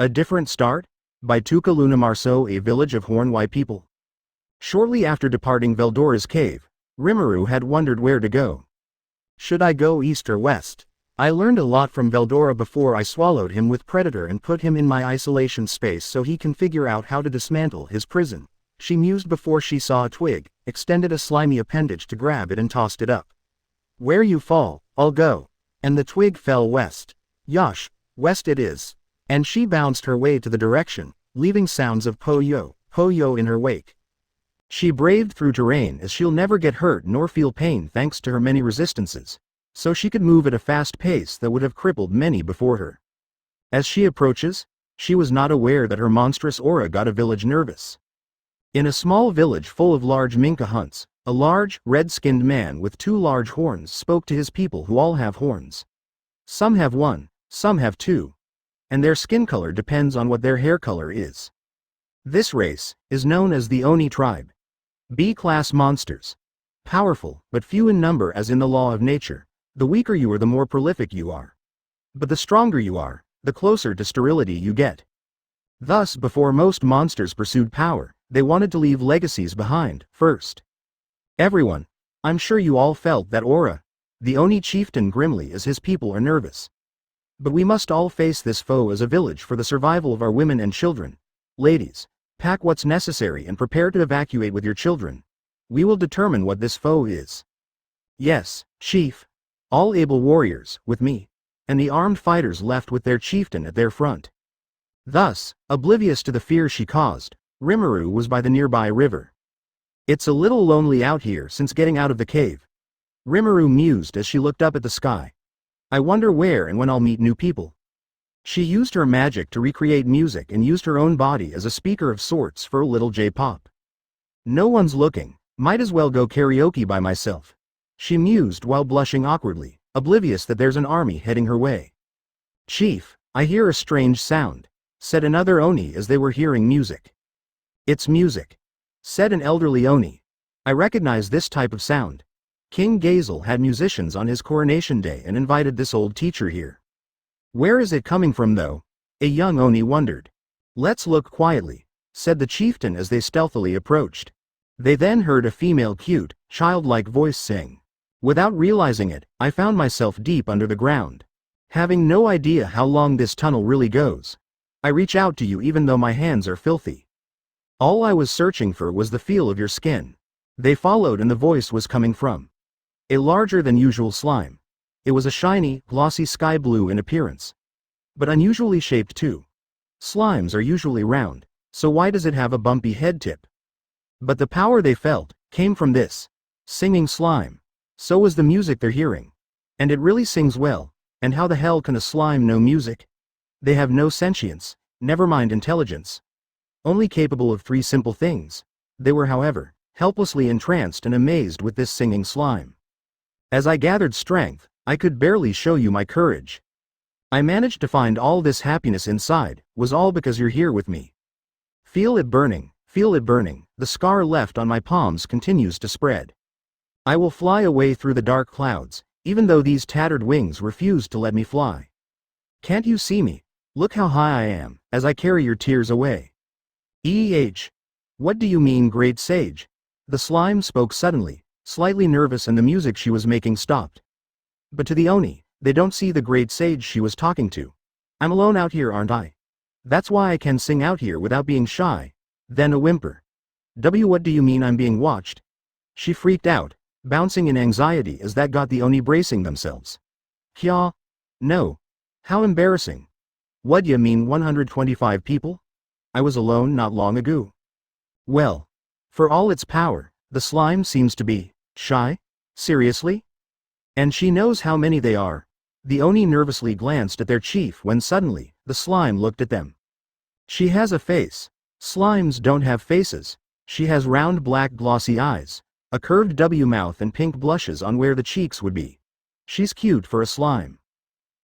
A Different Start? By Tuka Marceau, a village of Hornwhite people. Shortly after departing Veldora's cave, Rimuru had wondered where to go. Should I go east or west? I learned a lot from Veldora before I swallowed him with Predator and put him in my isolation space so he can figure out how to dismantle his prison, she mused before she saw a twig, extended a slimy appendage to grab it and tossed it up. Where you fall, I'll go. And the twig fell west. Yosh, west it is. And she bounced her way to the direction, leaving sounds of po-yo in her wake. She braved through terrain as she'll never get hurt nor feel pain thanks to her many resistances, so she could move at a fast pace that would have crippled many before her. As she approaches, she was not aware that her monstrous aura got a village nervous. In a small village full of large minka hunts, a large, red-skinned man with 2 large horns spoke to his people who all have horns. Some have 1, some have 2. And their skin color depends on what their hair color is. This race is known as the Oni tribe. B-class monsters. Powerful, but few in number as in the law of nature. The weaker you are, the more prolific you are. But the stronger you are, the closer to sterility you get. Thus, before most monsters pursued power, they wanted to leave legacies behind, first. Everyone, I'm sure you all felt that aura. The Oni chieftain grimly as his people are nervous. But we must all face this foe as a village for the survival of our women and children. Ladies, pack what's necessary and prepare to evacuate with your children. We will determine what this foe is. Yes, chief. All able warriors, with me. And the armed fighters left with their chieftain at their front. Thus, oblivious to the fear she caused, Rimuru was by the nearby river. It's a little lonely out here since getting out of the cave. Rimuru mused as she looked up at the sky. I wonder where and when I'll meet new people. She used her magic to recreate music and used her own body as a speaker of sorts for a little J-pop. No one's looking, might as well go karaoke by myself. She mused while blushing awkwardly, oblivious that there's an army heading her way. Chief, I hear a strange sound, said another Oni as they were hearing music. It's music, said an elderly Oni. I recognize this type of sound. King Gazel had musicians on his coronation day and invited this old teacher here. Where is it coming from though? A young Oni wondered. Let's look quietly, said the chieftain as they stealthily approached. They then heard a female cute, childlike voice sing. Without realizing it, I found myself deep under the ground. Having no idea how long this tunnel really goes. I reach out to you even though my hands are filthy. All I was searching for was the feel of your skin. They followed and the voice was coming from a larger than usual slime. It was a shiny, glossy sky blue in appearance. But unusually shaped too. Slimes are usually round, so why does it have a bumpy head tip? But the power they felt came from this singing slime. So was the music they're hearing. And it really sings well, and how the hell can a slime know music? They have no sentience, never mind intelligence. Only capable of 3 simple things. They were, however, helplessly entranced and amazed with this singing slime. As I gathered strength, I could barely show you my courage. I managed to find all this happiness inside, was all because you're here with me. Feel it burning, the scar left on my palms continues to spread. I will fly away through the dark clouds, even though these tattered wings refuse to let me fly. Can't you see me? Look how high I am, as I carry your tears away. What do you mean, great sage? The slime spoke suddenly, slightly nervous, and the music she was making stopped. But to the Oni, they don't see the great sage she was talking to. I'm alone out here, aren't I? That's why I can sing out here without being shy. Then a whimper. What do you mean I'm being watched? She freaked out, bouncing in anxiety as that got the Oni bracing themselves. Hya? No. How embarrassing. What you mean 125 people? I was alone not long ago. Well, for all its power, the slime seems to be shy? Seriously? And she knows how many they are. The Oni nervously glanced at their chief when suddenly, the slime looked at them. She has a face. Slimes don't have faces. She has round black glossy eyes, a curved W mouth and pink blushes on where the cheeks would be. She's cute for a slime.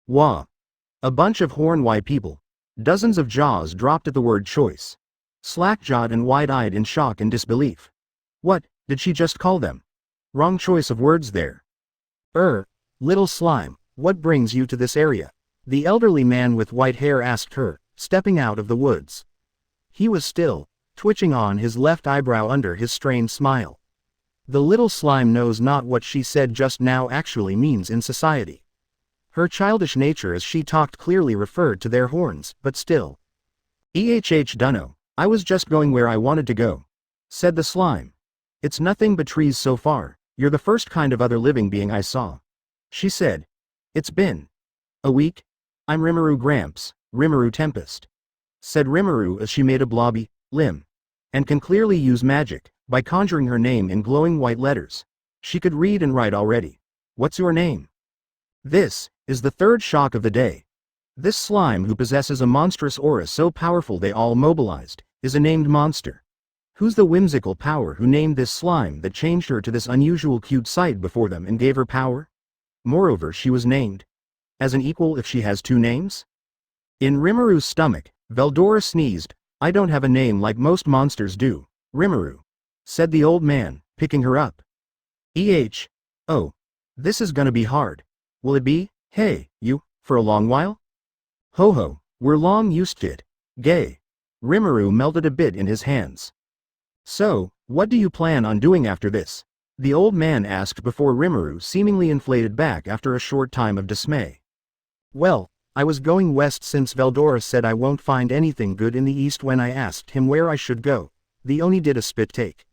Wah. A bunch of Hornwhite people. Dozens of jaws dropped at the word choice. Slack-jawed and wide-eyed in shock and disbelief. What, did she just call them? Wrong choice of words there. Little slime, what brings you to this area? The elderly man with white hair asked her, stepping out of the woods. He was still, twitching on his left eyebrow under his strained smile. The little slime knows not what she said just now actually means in society. Her childish nature as she talked clearly referred to their horns, but still. Dunno, I was just going where I wanted to go, said the slime. It's nothing but trees so far, you're the first kind of other living being I saw. She said. It's been a week? I'm Rimuru Gramps, Rimuru Tempest, said Rimuru as she made a blobby limb, and can clearly use magic, by conjuring her name in glowing white letters. She could read and write already. What's your name? This is the third shock of the day. This slime who possesses a monstrous aura so powerful they all mobilized, is a named monster. Who's the whimsical power who named this slime that changed her to this unusual cute sight before them and gave her power? Moreover, she was named as an equal if she has two names? In Rimuru's stomach, Veldora sneezed. I don't have a name like most monsters do, Rimuru, said the old man, picking her up. Oh. This is gonna be hard. Will it be? Hey, you, for a long while? Ho ho, we're long used to it. Gay. Rimuru melted a bit in his hands. So, what do you plan on doing after this? The old man asked before Rimuru seemingly inflated back after a short time of dismay. Well, I was going west since Veldora said I won't find anything good in the east when I asked him where I should go. The Oni did a spit take.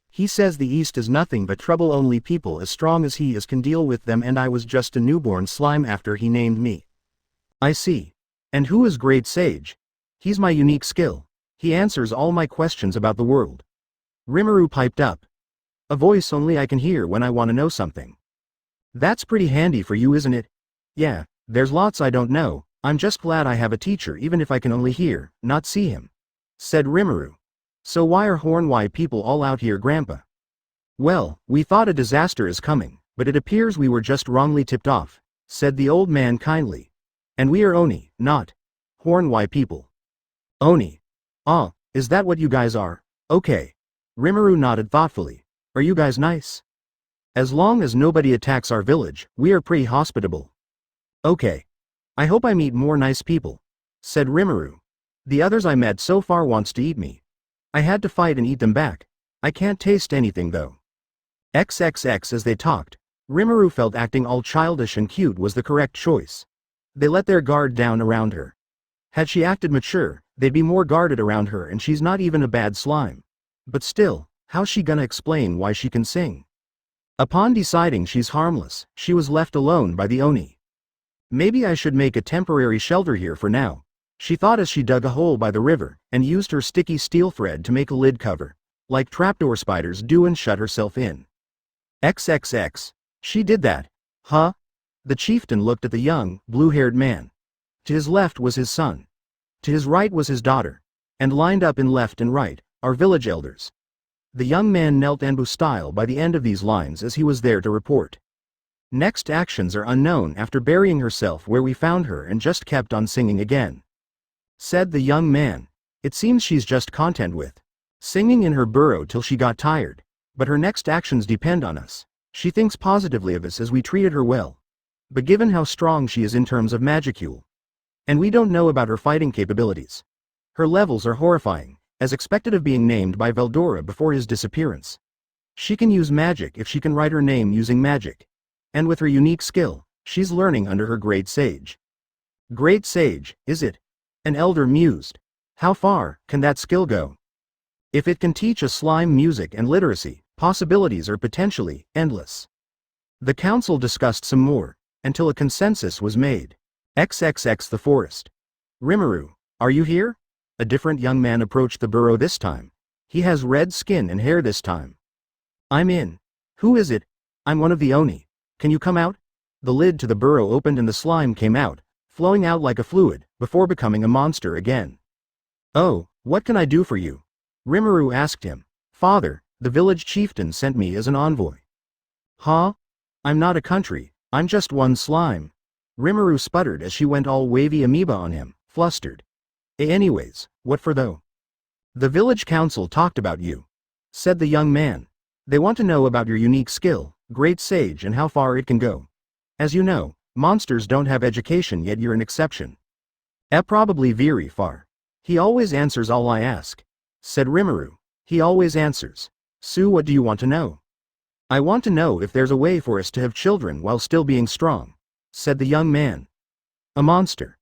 He says the east is nothing but trouble, only people as strong as he is can deal with them, and I was just a newborn slime after he named me. I see. And who is Great Sage? He's my unique skill. He answers all my questions about the world. Rimuru piped up. A voice only I can hear when I want to know something. That's pretty handy for you, isn't it? Yeah, there's lots I don't know. I'm just glad I have a teacher even if I can only hear, not see him, said Rimuru. So why are Hornwai people all out here, Grandpa? Well, we thought a disaster is coming, but it appears we were just wrongly tipped off, said the old man kindly. And we are Oni, not Hornwai people. Oni. Ah, is that what you guys are? Okay. Rimuru nodded thoughtfully. Are you guys nice? As long as nobody attacks our village, we are pretty hospitable. Okay. I hope I meet more nice people, said Rimuru. The others I met so far wants to eat me. I had to fight and eat them back. I can't taste anything though. XXX. As they talked, Rimuru felt acting all childish and cute was the correct choice. They let their guard down around her. Had she acted mature, they'd be more guarded around her, and she's not even a bad slime. But still, how's she gonna explain why she can sing? Upon deciding she's harmless, she was left alone by the Oni. Maybe I should make a temporary shelter here for now, she thought as she dug a hole by the river, and used her sticky steel thread to make a lid cover, like trapdoor spiders do, and shut herself in. XXX. She did that. Huh? The chieftain looked at the young, blue-haired man. To his left was his son. To his right was his daughter. And lined up in left and right, are village elders. The young man knelt Anbu style by the end of these lines as he was there to report. Next actions are unknown after burying herself where we found her and just kept on singing again, said the young man. It seems she's just content with singing in her burrow till she got tired, but her next actions depend on us. She thinks positively of us as we treated her well. But given how strong she is in terms of magicule, and we don't know about her fighting capabilities, her levels are horrifying, as expected of being named by Veldora before his disappearance. She can use magic if she can write her name using magic. And with her unique skill, she's learning under her Great Sage. Great Sage, is it? An elder mused. How far can that skill go? If it can teach a slime music and literacy, possibilities are potentially endless. The council discussed some more, until a consensus was made. XXX. The forest. Rimuru, are you here? A different young man approached the burrow this time. He has red skin and hair this time. I'm in. Who is it? I'm one of the Oni. Can you come out? The lid to the burrow opened and the slime came out, flowing out like a fluid, before becoming a monster again. Oh, what can I do for you? Rimuru asked him. Father, the village chieftain sent me as an envoy. Huh? I'm not a country, I'm just one slime. Rimuru sputtered as she went all wavy amoeba on him, flustered. Anyways, what for though? The village council talked about you, said the young man. They want to know about your unique skill, Great Sage, and how far it can go. As you know, monsters don't have education, yet you're an exception. Probably very far. He always answers all I ask," said Rimuru. "He always answers. So what do you want to know?" "I want to know if there's a way for us to have children while still being strong," said the young man. "A monster.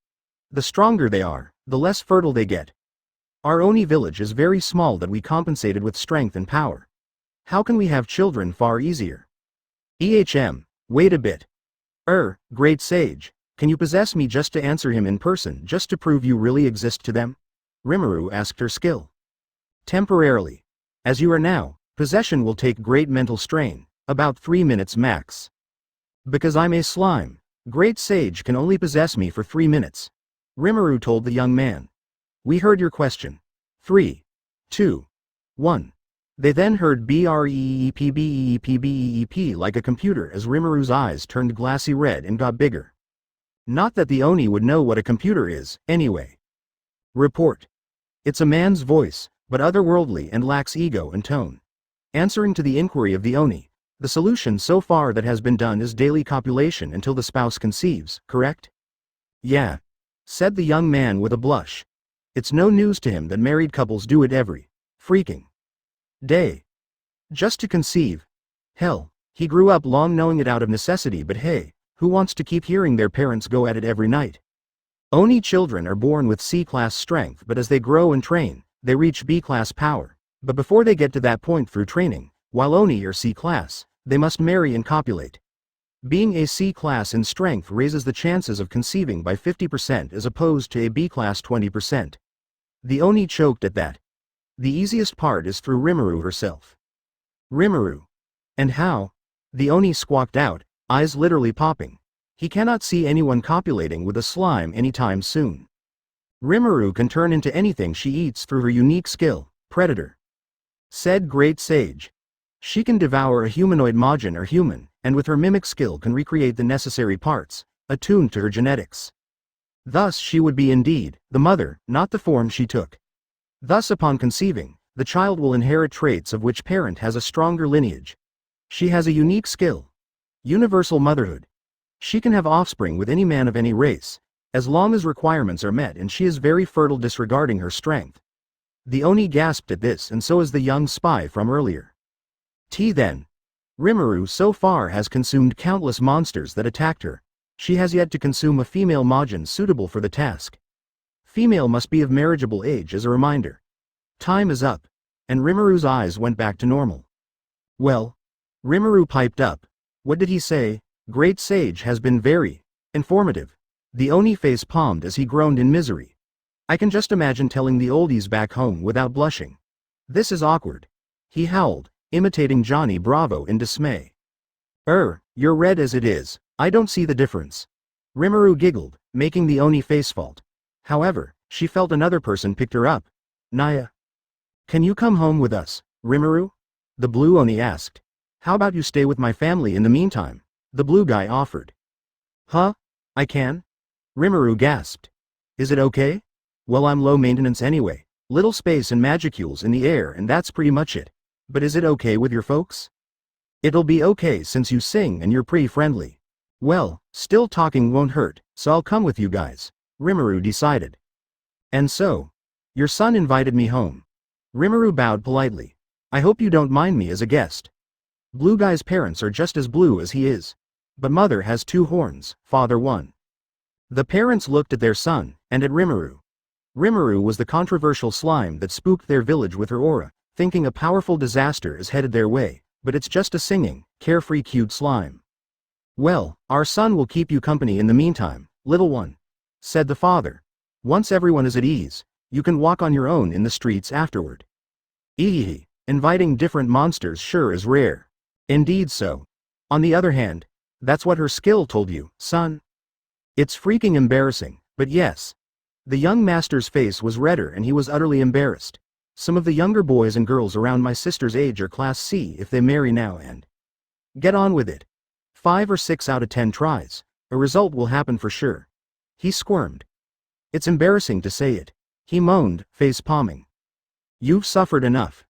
The stronger they are, the less fertile they get. Our Oni village is very small that we compensated with strength and power. How can we have children far easier?" Wait a bit. Great sage, can you possess me just to answer him in person, just to prove you really exist to them?" Rimuru asked her skill. "Temporarily. As you are now, possession will take great mental strain, about 3 minutes max. Because I'm a slime, great sage can only possess me for 3 minutes," Rimuru told the young man. "We heard your question. 3, 2, 1. They then heard BREEP like a computer as Rimuru's eyes turned glassy red and got bigger. Not that the Oni would know what a computer is, anyway. Report. It's a man's voice, but otherworldly and lacks ego and tone. Answering to the inquiry of the Oni, the solution so far that has been done is daily copulation until the spouse conceives, correct?" "Yeah," said the young man with a blush. It's no news to him that married couples do it every freaking day. Just to conceive. Hell, he grew up long knowing it out of necessity, but hey, who wants to keep hearing their parents go at it every night? Oni children are born with C-class strength, but as they grow and train, they reach B-class power. But before they get to that point through training, while Oni are C-class, they must marry and copulate. Being a C-class in strength raises the chances of conceiving by 50% as opposed to a B-class 20%. The Oni choked at that. The easiest part is through Rimuru herself. Rimuru. And how? The Oni squawked out, eyes literally popping. He cannot see anyone copulating with a slime anytime soon. Rimuru can turn into anything she eats through her unique skill, Predator. Said Great Sage. She can devour a humanoid Majin or human, and with her mimic skill can recreate the necessary parts, attuned to her genetics. Thus she would be indeed, the mother, not the form she took. Thus upon conceiving, the child will inherit traits of which parent has a stronger lineage. She has a unique skill. Universal motherhood. She can have offspring with any man of any race, as long as requirements are met, and she is very fertile disregarding her strength. The Oni gasped at this, and so is the young spy from earlier. Then. Rimuru so far has consumed countless monsters that attacked her. She has yet to consume a female Majin suitable for the task. Female must be of marriageable age as a reminder. Time is up. And Rimuru's eyes went back to normal. Well? Rimuru piped up. What did he say? Great Sage has been very informative. The Oni face palmed as he groaned in misery. I can just imagine telling the oldies back home without blushing. This is awkward. He howled, imitating Johnny Bravo in dismay. You're red as it is, I don't see the difference. Rimuru giggled, making the Oni face fault. However, she felt another person picked her up. Naya. Can you come home with us, Rimuru? The blue Oni asked. How about you stay with my family in the meantime? The blue guy offered. Huh? I can? Rimuru gasped. Is it okay? Well, I'm low maintenance anyway. Little space and magicules in the air, and that's pretty much it. But is it okay with your folks? It'll be okay since you sing and you're pretty friendly. Well, still talking won't hurt, so I'll come with you guys, Rimuru decided. And so? Your son invited me home. Rimuru bowed politely. I hope you don't mind me as a guest. Blue guy's parents are just as blue as he is. But mother has 2 horns, father 1. The parents looked at their son, and at Rimuru. Rimuru was the controversial slime that spooked their village with her aura, thinking a powerful disaster is headed their way, but it's just a singing, carefree cute slime. Well, our son will keep you company in the meantime, little one, said the father. Once everyone is at ease, you can walk on your own in the streets afterward. Ehehe, inviting different monsters sure is rare. Indeed so. On the other hand, that's what her skill told you, son. It's freaking embarrassing, but yes. The young master's face was redder and he was utterly embarrassed. Some of the younger boys and girls around my sister's age are class C if they marry now and get on with it. 5 or 6 out of 10 tries, a result will happen for sure. He squirmed. It's embarrassing to say it. He moaned, face palming. You've suffered enough,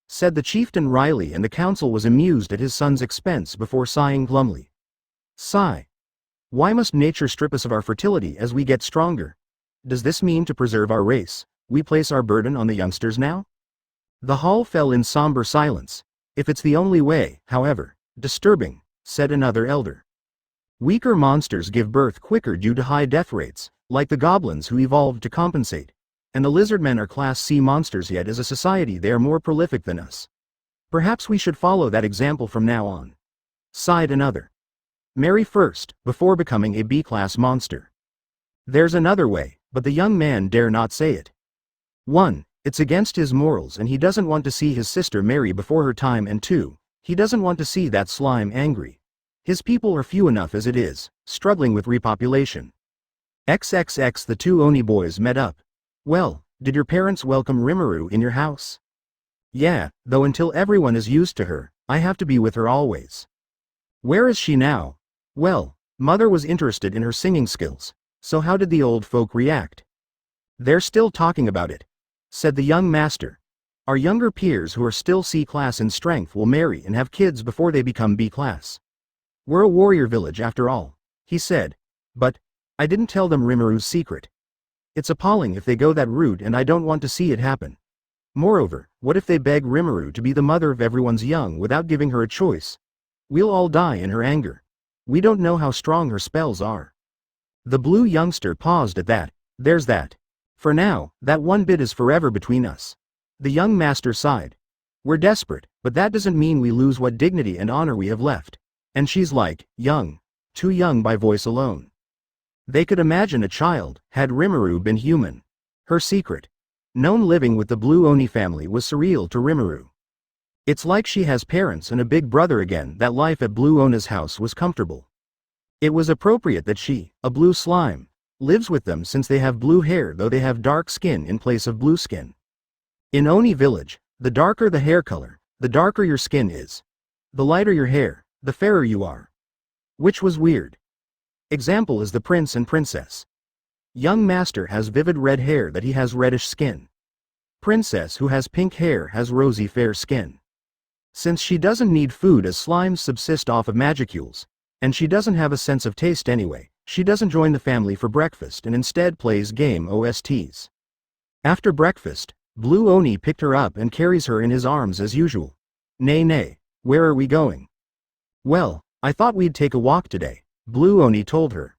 said the chieftain Riley, and the council was amused at his son's expense before sighing glumly. Sigh. Why must nature strip us of our fertility as we get stronger? Does this mean to preserve our race, we place our burden on the youngsters now? The hall fell in somber silence. If it's the only way, however, disturbing, said another elder. Weaker monsters give birth quicker due to high death rates, like the goblins who evolved to compensate. And the lizardmen are Class C monsters, yet as a society they are more prolific than us. Perhaps we should follow that example from now on. Sighed another. Marry first, before becoming a B-class monster. There's another way, but the young man dare not say it. 1. It's against his morals and he doesn't want to see his sister marry before her time, and 2. He doesn't want to see that slime angry. His people are few enough as it is, struggling with repopulation. XXX. The two Oni boys met up. Well, did your parents welcome Rimuru in your house? Yeah, though until everyone is used to her, I have to be with her always. Where is she now? Well, mother was interested in her singing skills, so how did the old folk react? They're still talking about it, said the young master. Our younger peers who are still C-class in strength will marry and have kids before they become B-class. We're a warrior village after all, he said. But I didn't tell them Rimuru's secret. It's appalling if they go that route, and I don't want to see it happen. Moreover, what if they beg Rimuru to be the mother of everyone's young without giving her a choice? We'll all die in her anger. We don't know how strong her spells are. The blue youngster paused at that. There's that. For now, that one bit is forever between us. The young master sighed. We're desperate, but that doesn't mean we lose what dignity and honor we have left. And she's like, young. Too young by voice alone. They could imagine a child, had Rimuru been human. Her secret, known living with the Blue Oni family, was surreal to Rimuru. It's like she has parents and a big brother again. That life at Blue Ona's house was comfortable. It was appropriate that she, a blue slime, lives with them since they have blue hair, though they have dark skin in place of blue skin. In Oni village, the darker the hair color, the darker your skin is. The lighter your hair, the fairer you are. Which was weird. Example is the prince and princess. Young master has vivid red hair that he has reddish skin. Princess who has pink hair has rosy fair skin. Since she doesn't need food as slimes subsist off of magicules, and she doesn't have a sense of taste anyway, she doesn't join the family for breakfast and instead plays game OSTs. After breakfast, Blue Oni picked her up and carries her in his arms as usual. Nay, where are we going? Well, I thought we'd take a walk today, Blue Oni told her.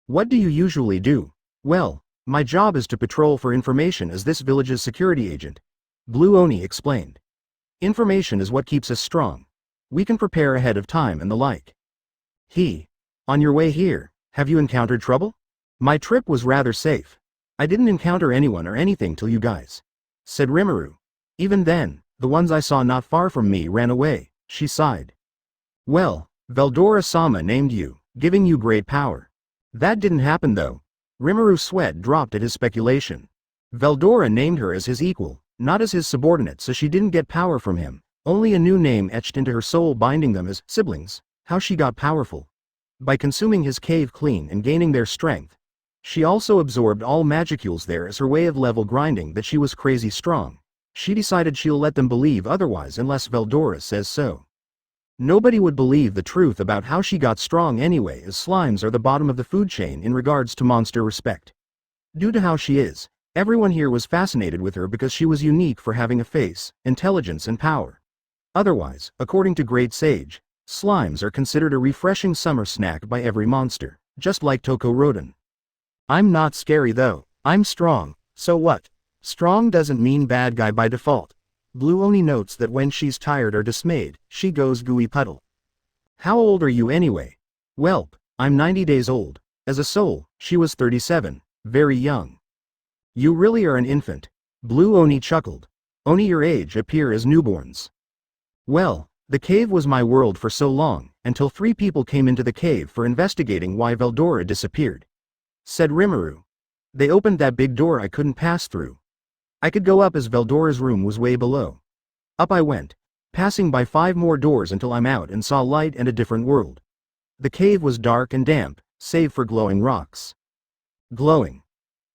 What do you usually do? Well, my job is to patrol for information as this village's security agent, Blue Oni explained. Information is what keeps us strong. We can prepare ahead of time and the like. On your way here, have you encountered trouble? My trip was rather safe. I didn't encounter anyone or anything till you guys, said Rimuru. Even then, the ones I saw not far from me ran away, she sighed. Well, Veldora-sama named you, giving you great power. That didn't happen though. Rimuru's sweat dropped at his speculation. Veldora named her as his equal, not as his subordinate, so she didn't get power from him, only a new name etched into her soul binding them as siblings. How she got powerful? By consuming his cave clean and gaining their strength. She also absorbed all magicules there as her way of level grinding that she was crazy strong. She decided she'll let them believe otherwise unless Veldora says so. Nobody would believe the truth about how she got strong anyway, as slimes are the bottom of the food chain in regards to monster respect. Due to how she is, everyone here was fascinated with her because she was unique for having a face, intelligence and power. Otherwise, according to Great Sage, slimes are considered a refreshing summer snack by every monster, just like Toko Rodin. I'm not scary though, I'm strong, so what? Strong doesn't mean bad guy by default. Blue Oni notes that when she's tired or dismayed, she goes gooey puddle. How old are you anyway? Welp, I'm 90 days old. As a soul, she was 37, very young. You really are an infant. Blue Oni chuckled. Oni your age appear as newborns. Well, the cave was my world for so long, until 3 people came into the cave for investigating why Veldora disappeared, said Rimuru. They opened that big door I couldn't pass through. I could go up as Veldora's room was way below. Up I went, passing by 5 more doors until I'm out and saw light and a different world. The cave was dark and damp, save for glowing rocks. Glowing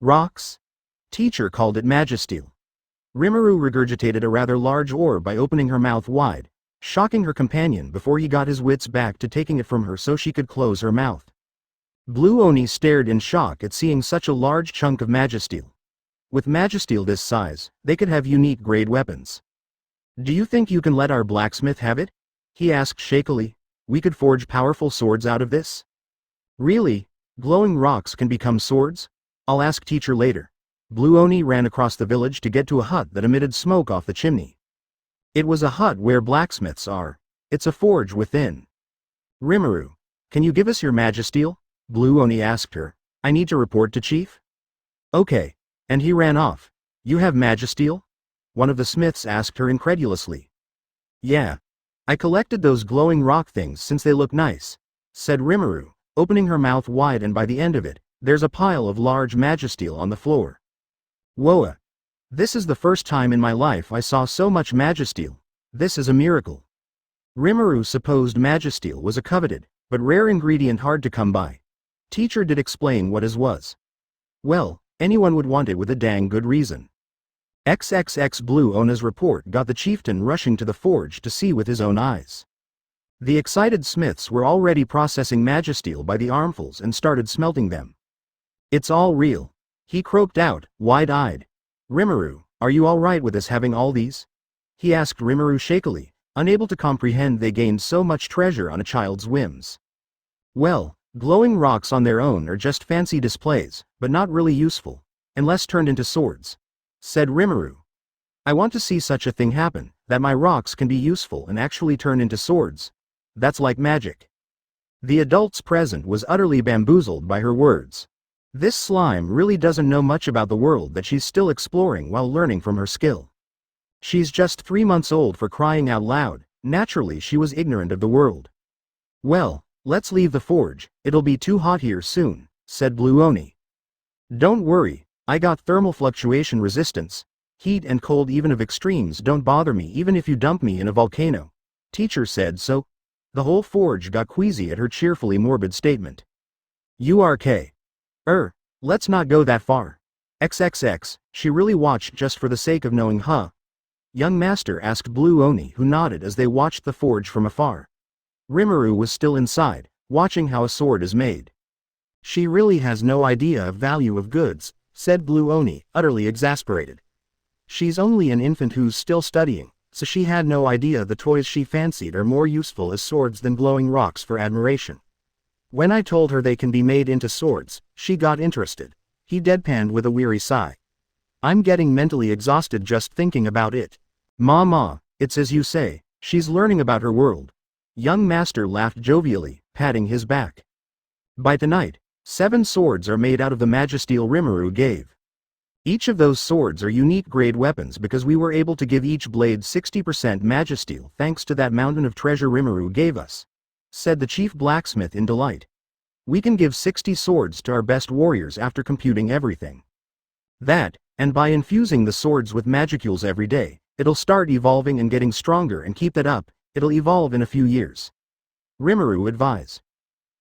rocks? Teacher called it Magestile. Rimuru regurgitated a rather large orb by opening her mouth wide, shocking her companion before he got his wits back to taking it from her so she could close her mouth. Blue Oni stared in shock at seeing such a large chunk of Magestile. With Magestile this size, they could have unique grade weapons. Do you think you can let our blacksmith have it? He asked shakily. We could forge powerful swords out of this? Really? Glowing rocks can become swords? I'll ask teacher later. Blue Oni ran across the village to get to a hut that emitted smoke off the chimney. It was a hut where blacksmiths are. It's a forge within. Rimuru, can you give us your Magestile? Blue Oni asked her. I need to report to Chief. Okay. And he ran off. You have Magestile? One of the smiths asked her incredulously. Yeah. I collected those glowing rock things since they look nice, said Rimuru, opening her mouth wide, and by the end of it, there's a pile of large Magestile on the floor. Whoa. This is the first time in my life I saw so much Magestile. This is a miracle. Rimuru supposed Magestile was a coveted, but rare ingredient hard to come by. Teacher did explain what his was. Well, anyone would want it with a dang good reason. XXX Blue Ona's report got the chieftain rushing to the forge to see with his own eyes. The excited smiths were already processing Magestile by the armfuls and started smelting them. It's all real. He croaked out, wide-eyed. Rimuru, are you all right with us having all these? He asked Rimuru shakily, unable to comprehend they gained so much treasure on a child's whims. Well, glowing rocks on their own are just fancy displays, but not really useful, unless turned into swords, said Rimuru. I want to see such a thing happen, that my rocks can be useful and actually turn into swords. That's like magic. The adults present was utterly bamboozled by her words. This slime really doesn't know much about the world that she's still exploring while learning from her skill. She's just 3 months old, for crying out loud. Naturally she was ignorant of the world. Well, let's leave the forge, it'll be too hot here soon, said Blue Oni. Don't worry, I got thermal fluctuation resistance. Heat and cold even of extremes don't bother me even if you dump me in a volcano. Teacher said so. The whole forge got queasy at her cheerfully morbid statement. URK. Let's not go that far. XXX, she really watched just for the sake of knowing, huh? Young master asked Blue Oni, who nodded as they watched the forge from afar. Rimuru was still inside, watching how a sword is made. She really has no idea of value of goods, said Blue Oni, utterly exasperated. She's only an infant who's still studying, so she had no idea the toys she fancied are more useful as swords than glowing rocks for admiration. When I told her they can be made into swords, she got interested. He deadpanned with a weary sigh. I'm getting mentally exhausted just thinking about it. Ma, it's as you say, she's learning about her world. Young master laughed jovially, patting his back. By tonight, 7 swords are made out of the Magestile Rimuru gave. Each of those swords are unique grade weapons because we were able to give each blade 60% Magestile thanks to that mountain of treasure Rimuru gave us, said the chief blacksmith in delight. We can give 60 swords to our best warriors after computing everything. That, and by infusing the swords with magicules every day, it'll start evolving and getting stronger, and keep that up, it'll evolve in a few years. Rimuru advised.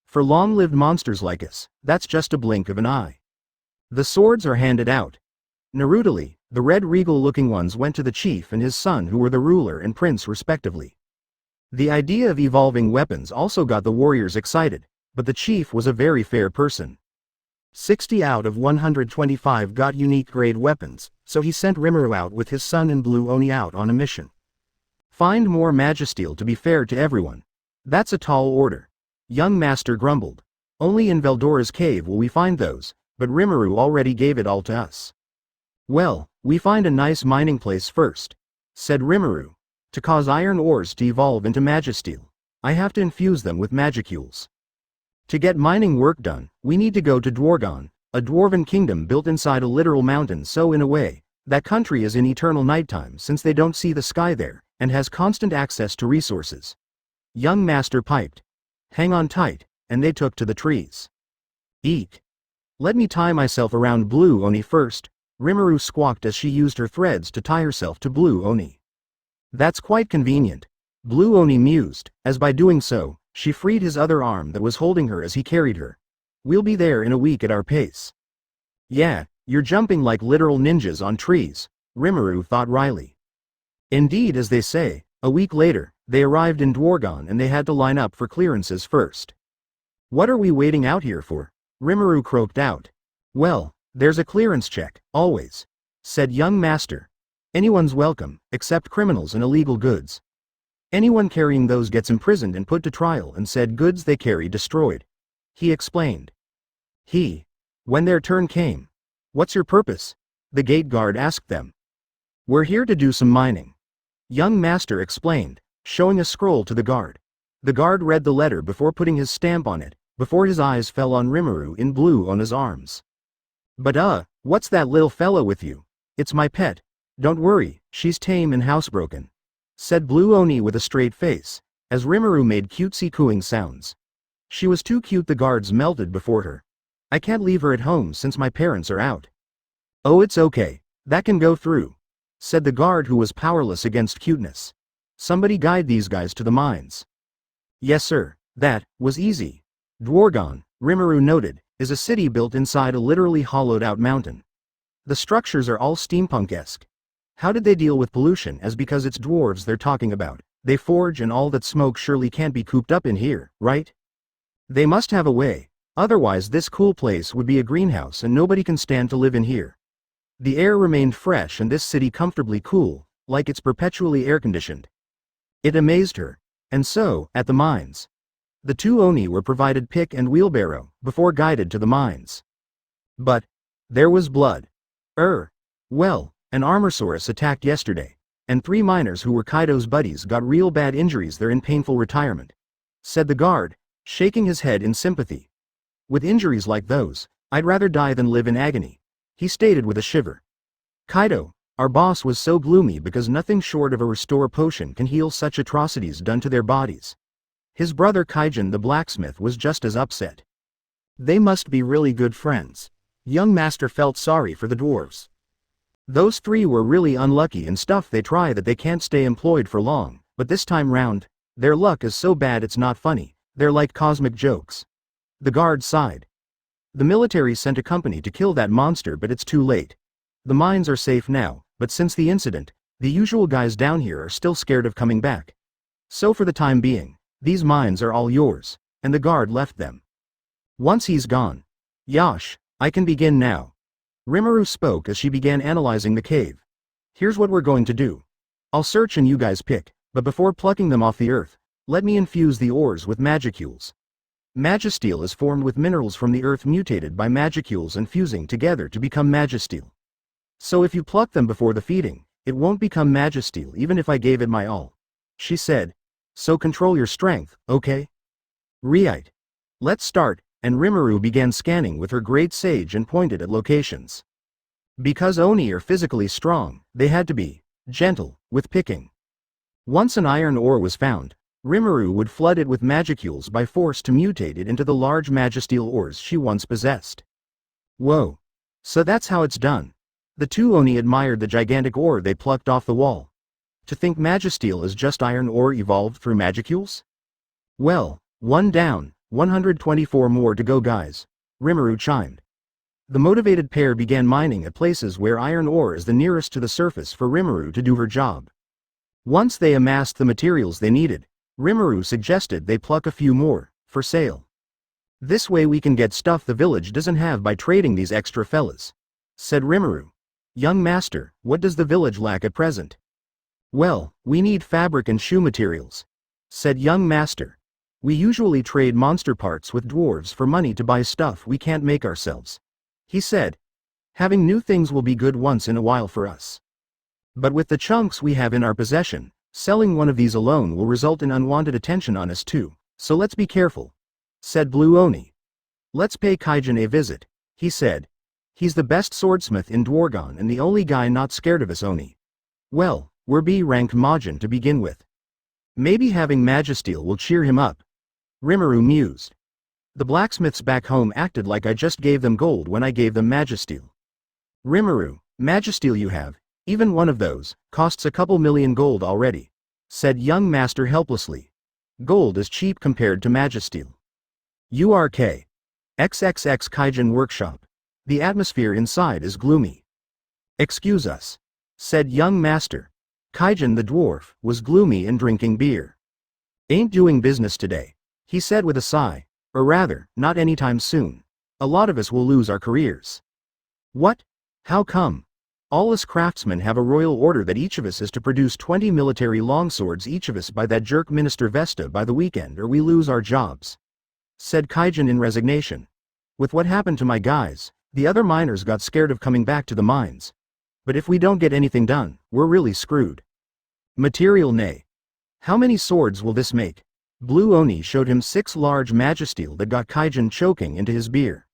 For long-lived monsters like us, that's just a blink of an eye. The swords are handed out. Narutily, the red regal-looking ones went to the chief and his son, who were the ruler and prince respectively. The idea of evolving weapons also got the warriors excited, but the chief was a very fair person. 60 out of 125 got unique grade weapons, so he sent Rimuru out with his son and Blue Oni out on a mission. Find more Magestile to be fair to everyone. That's a tall order. Young master grumbled. Only in Veldora's cave will we find those, but Rimuru already gave it all to us. Well, we find a nice mining place first, said Rimuru. To cause iron ores to evolve into Magestile, I have to infuse them with magicules. To get mining work done, we need to go to Dwargon, a dwarven kingdom built inside a literal mountain, so in a way, that country is in eternal nighttime since they don't see the sky there, and has constant access to resources. Young master piped. Hang on tight, and they took to the trees. Eek. Let me tie myself around Blue Oni first, Rimuru squawked as she used her threads to tie herself to Blue Oni. That's quite convenient, Blue Oni mused, as by doing so, she freed his other arm that was holding her as he carried her. We'll be there in a week at our pace. Yeah, you're jumping like literal ninjas on trees, Rimuru thought wryly. Indeed, as they say, a week later, they arrived in Dwargon and they had to line up for clearances first. What are we waiting out here for? Rimuru croaked out. Well, there's a clearance check, always, said young master. Anyone's welcome, except criminals and illegal goods. Anyone carrying those gets imprisoned and put to trial and said goods they carry destroyed. He explained. When their turn came. What's your purpose? The gate guard asked them. We're here to do some mining. Young master explained, showing a scroll to the guard. The guard read the letter before putting his stamp on it, before his eyes fell on Rimuru in blue on his arms. But what's that little fellow with you? It's my pet. Don't worry, she's tame and housebroken, said Blue Oni with a straight face, as Rimuru made cutesy cooing sounds. She was too cute, the guards melted before her. I can't leave her at home since my parents are out. Oh, it's okay, that can go through, said the guard who was powerless against cuteness. Somebody guide these guys to the mines. Yes sir, that was easy. Dwargon, Rimuru noted, is a city built inside a literally hollowed-out mountain. The structures are all steampunk-esque. How did they deal with pollution? As because it's dwarves they're talking about, they forge and all that smoke surely can't be cooped up in here, right? They must have a way, otherwise this cool place would be a greenhouse and nobody can stand to live in here. The air remained fresh and this city comfortably cool, like it's perpetually air-conditioned. It amazed her. And so, at the mines, the two Oni were provided pick and wheelbarrow, before guided to the mines. But there was blood. Well, an Armorsaurus attacked yesterday, and 3 miners who were Kaido's buddies got real bad injuries. They're in painful retirement, said the guard, shaking his head in sympathy. With injuries like those, I'd rather die than live in agony, he stated with a shiver. Kaido, our boss, was so gloomy because nothing short of a restore potion can heal such atrocities done to their bodies. His brother Kaijin the blacksmith was just as upset. They must be really good friends. Young master felt sorry for the dwarves. Those 3 were really unlucky and stuff. They try that they can't stay employed for long, but this time round, their luck is so bad it's not funny. They're like cosmic jokes. The guard sighed. The military sent a company to kill that monster, but it's too late. The mines are safe now, but since the incident, the usual guys down here are still scared of coming back. So for the time being, these mines are all yours, and the guard left them. Once he's gone. Yosh, I can begin now. Rimuru spoke as she began analyzing the cave. Here's what we're going to do. I'll search and you guys pick, but before plucking them off the earth, let me infuse the ores with magicules. Magestile is formed with minerals from the earth mutated by magicules and fusing together to become Magestile. So if you pluck them before the feeding, it won't become Magestile even if I gave it my all, she said. So control your strength, okay? Right. Let's start, and Rimuru began scanning with her great sage and pointed at locations. Because Oni are physically strong, they had to be gentle with picking. Once an iron ore was found, Rimuru would flood it with magicules by force to mutate it into the large Magestile ores she once possessed. Whoa. So that's how it's done. The two Oni admired the gigantic ore they plucked off the wall. To think Magestile is just iron ore evolved through magicules? Well, 1 down, 124 more to go guys, Rimuru chimed. The motivated pair began mining at places where iron ore is the nearest to the surface for Rimuru to do her job. Once they amassed the materials they needed, Rimuru suggested they pluck a few more, for sale. This way we can get stuff the village doesn't have by trading these extra fellas, said Rimuru. Young master, what does the village lack at present? Well, we need fabric and shoe materials, said young master. We usually trade monster parts with dwarves for money to buy stuff we can't make ourselves, he said. Having new things will be good once in a while for us. But with the chunks we have in our possession, selling one of these alone will result in unwanted attention on us too, so let's be careful, said Blue Oni. Let's pay Kaijin a visit, he said. He's the best swordsmith in Dwargon and the only guy not scared of us Oni. Well, we're B-rank Majin to begin with. Maybe having Magestile will cheer him up. Rimuru mused. The blacksmiths back home acted like I just gave them gold when I gave them Magestile. Rimuru, Magestile you have, even one of those, costs a couple million gold already, said young master helplessly. Gold is cheap compared to Magestile. URK. XXX Kaijin Workshop. The atmosphere inside is gloomy. Excuse us, said young master. Kaijin the dwarf was gloomy and drinking beer. Ain't doing business today, he said with a sigh, or rather, not anytime soon. A lot of us will lose our careers. What? How come? All us craftsmen have a royal order that each of us is to produce 20 military longswords each of us by that jerk Minister Vesta by the weekend or we lose our jobs," said Kaijin in resignation. "With what happened to my guys, the other miners got scared of coming back to the mines. But if we don't get anything done, we're really screwed. Material nay. How many swords will this make?" Blue Oni showed him 6 large Magestile that got Kaijin choking into his beer.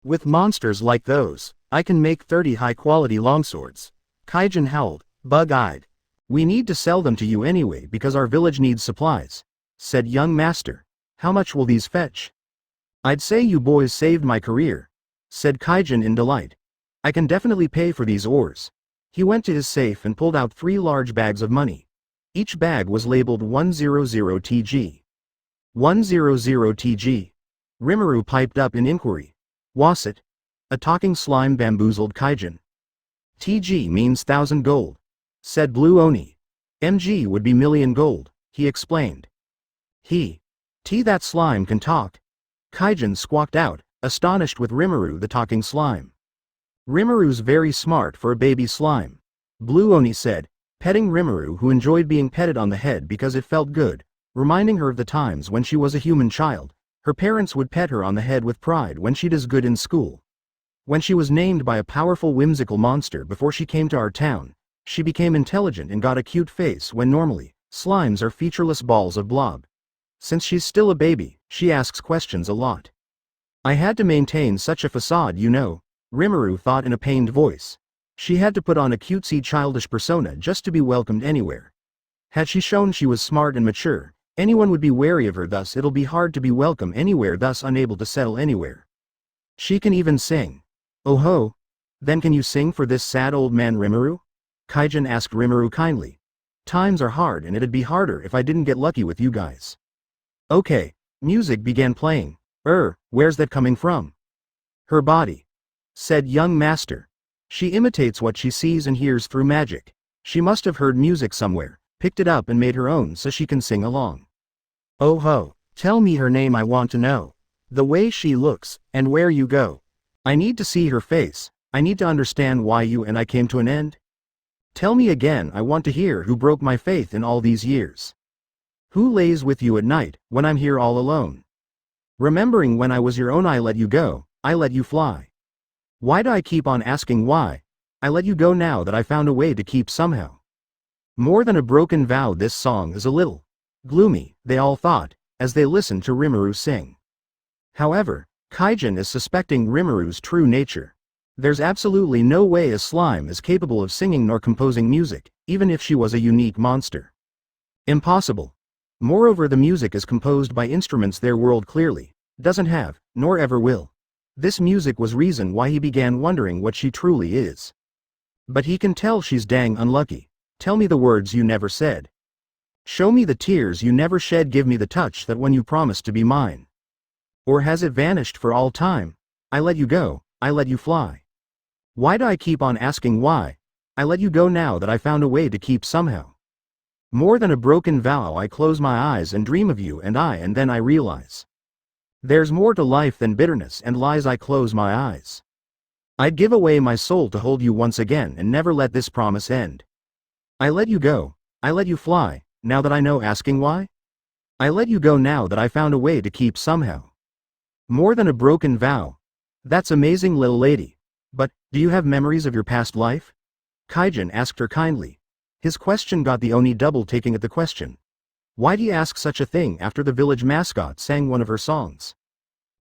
"With monsters like those, I can make 30 high-quality longswords," Kaijin howled, bug-eyed. "We need to sell them to you anyway because our village needs supplies," said young master. "How much will these fetch?" "I'd say you boys saved my career," said Kaijin in delight. "I can definitely pay for these ores." He went to his safe and pulled out 3 large bags of money. Each bag was labeled 100 TG. 100 TG. Rimuru piped up in inquiry. "Was it?" A talking slime bamboozled Kaijin. "TG means 1,000 gold," said Blue Oni. "MG would be million gold," he explained. That slime can talk," Kaijin squawked out, astonished with Rimuru the talking slime. "Rimuru's very smart for a baby slime," Blue Oni said, petting Rimuru who enjoyed being petted on the head because it felt good, reminding her of the times when she was a human child. Her parents would pet her on the head with pride when she does good in school. When she was named by a powerful whimsical monster before she came to our town, she became intelligent and got a cute face when normally, slimes are featureless balls of blob. Since she's still a baby, she asks questions a lot. "I had to maintain such a facade, you know," Rimuru thought in a pained voice. She had to put on a cutesy childish persona just to be welcomed anywhere. Had she shown she was smart and mature, anyone would be wary of her, thus it'll be hard to be welcome anywhere, thus unable to settle anywhere. "She can even sing." "Oh ho! Then can you sing for this sad old man Rimuru?" Kaijin asked Rimuru kindly. "Times are hard and it'd be harder if I didn't get lucky with you guys." "Okay." Music began playing. Where's that coming from?" "Her body," said young master. "She imitates what she sees and hears through magic. She must have heard music somewhere, picked it up and made her own so she can sing along." "Oh ho, tell me her name, I want to know. The way she looks, and where you go. I need to see her face, I need to understand why you and I came to an end. Tell me again, I want to hear who broke my faith in all these years. Who lays with you at night, when I'm here all alone? Remembering when I was your own, I let you go, I let you fly. Why do I keep on asking why? I let you go now that I found a way to keep somehow. More than a broken vow, this song is a little gloomy, they all thought, as they listened to Rimuru sing. However, Kaijin is suspecting Rimuru's true nature. There's absolutely no way a slime is capable of singing nor composing music, even if she was a unique monster. Impossible. Moreover, the music is composed by instruments their world clearly doesn't have, nor ever will. This music was reason why he began wondering what she truly is. But he can tell she's dang unlucky. Tell me the words you never said. Show me the tears you never shed, give me the touch that when you promised to be mine. Or has it vanished for all time? I let you go, I let you fly. Why do I keep on asking why? I let you go now that I found a way to keep somehow. More than a broken vow, I close my eyes and dream of you and then I realize. There's more to life than bitterness and lies, I close my eyes. I'd give away my soul to hold you once again and never let this promise end. I let you go, I let you fly, now that I know asking why? I let you go now that I found a way to keep somehow. More than a broken vow. That's amazing, little lady. But, do you have memories of your past life? Kaijin asked her kindly. His question got the Oni double taking at the question. Why'd he ask such a thing after the village mascot sang one of her songs?